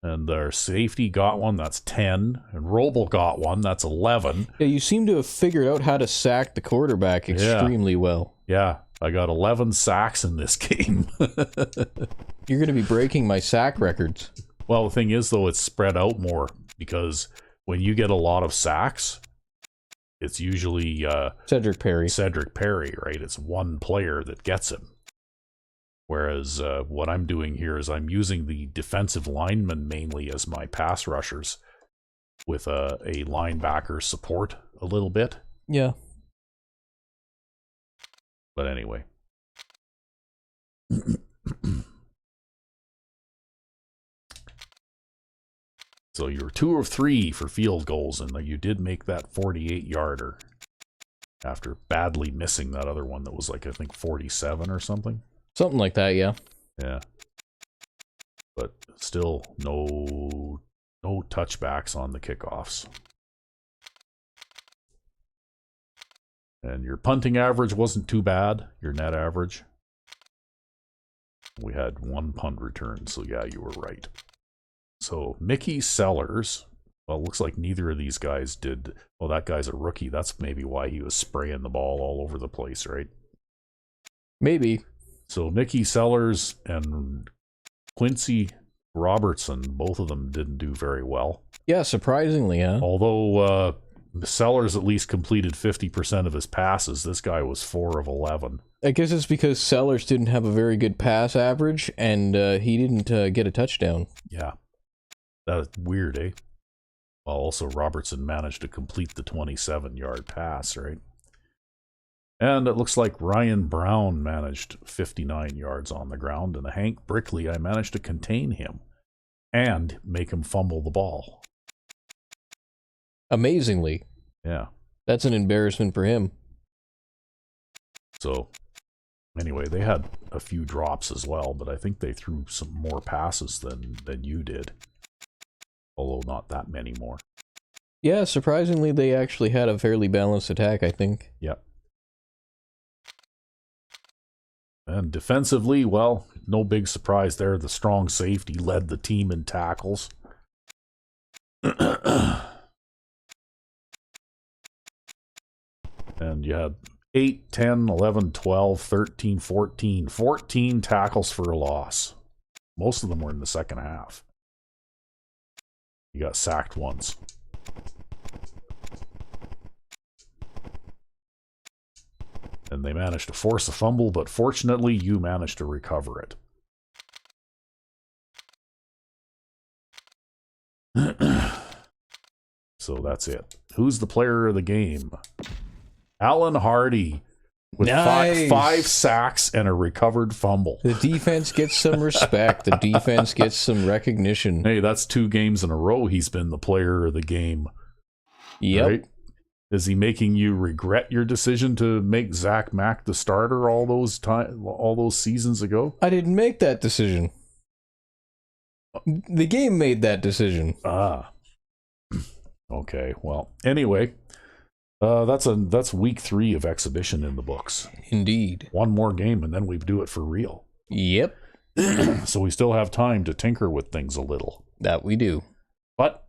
And their safety got 1, that's 10. And Roble got 1, that's 11. Yeah, you seem to have figured out how to sack the quarterback extremely well. Yeah, I got 11 sacks in this game. You're going to be breaking my sack records. Well, the thing is, though, it's spread out more because when you get a lot of sacks, it's usually Cedric Perry. Right? It's one player that gets him. Whereas what I'm doing here is I'm using the defensive linemen mainly as my pass rushers with a linebacker support a little bit. Yeah. But anyway. So you're 2 of 3 for field goals, and you did make that 48-yarder after badly missing that other one that was like, I think, 47 or something. Something like that, yeah. Yeah. But still, no touchbacks on the kickoffs. And your punting average wasn't too bad, your net average. We had 1 punt return, so yeah, you were right. So Mickey Sellers, well, looks like neither of these guys did. Well, that guy's a rookie. That's maybe why he was spraying the ball all over the place, right? Maybe. So Mickey Sellers and Quincy Robertson, both of them didn't do very well. Yeah, surprisingly, huh? Although Sellers at least completed 50% of his passes, this guy was 4 of 11. I guess it's because Sellers didn't have a very good pass average, and he didn't get a touchdown. Yeah. That's weird, eh? Well, also Robertson managed to complete the 27-yard pass, right? And it looks like Ryan Brown managed 59 yards on the ground, and Hank Brickley, I managed to contain him and make him fumble the ball. Amazingly. Yeah. That's an embarrassment for him. So, anyway, they had a few drops as well, but I think they threw some more passes than you did. Although not that many more. Yeah, surprisingly, they actually had a fairly balanced attack, I think. Yep. And defensively, well, no big surprise there. The strong safety led the team in tackles. And you had 8, 10, 11, 12, 13, 14. 14 tackles for a loss. Most of them were in the second half. You got sacked once. And they managed to force a fumble, but fortunately, you managed to recover it. So that's it. Who's the player of the game? Alan Hardy with Nice. five sacks and a recovered fumble. The defense gets some respect. The defense gets some recognition. Hey, that's 2 games in a row he's been the player of the game. Yep. Right? Is he making you regret your decision to make Zach Mack the starter all those seasons ago? I didn't make that decision. The game made that decision. Ah. Okay. Well, anyway, that's week 3 of exhibition in the books. Indeed. 1 more game and then we do it for real. Yep. So we still have time to tinker with things a little. That we do. But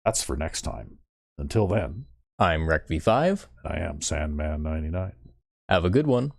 that's for next time. Until then, I'm RecV5. I am Sandman99. Have a good one.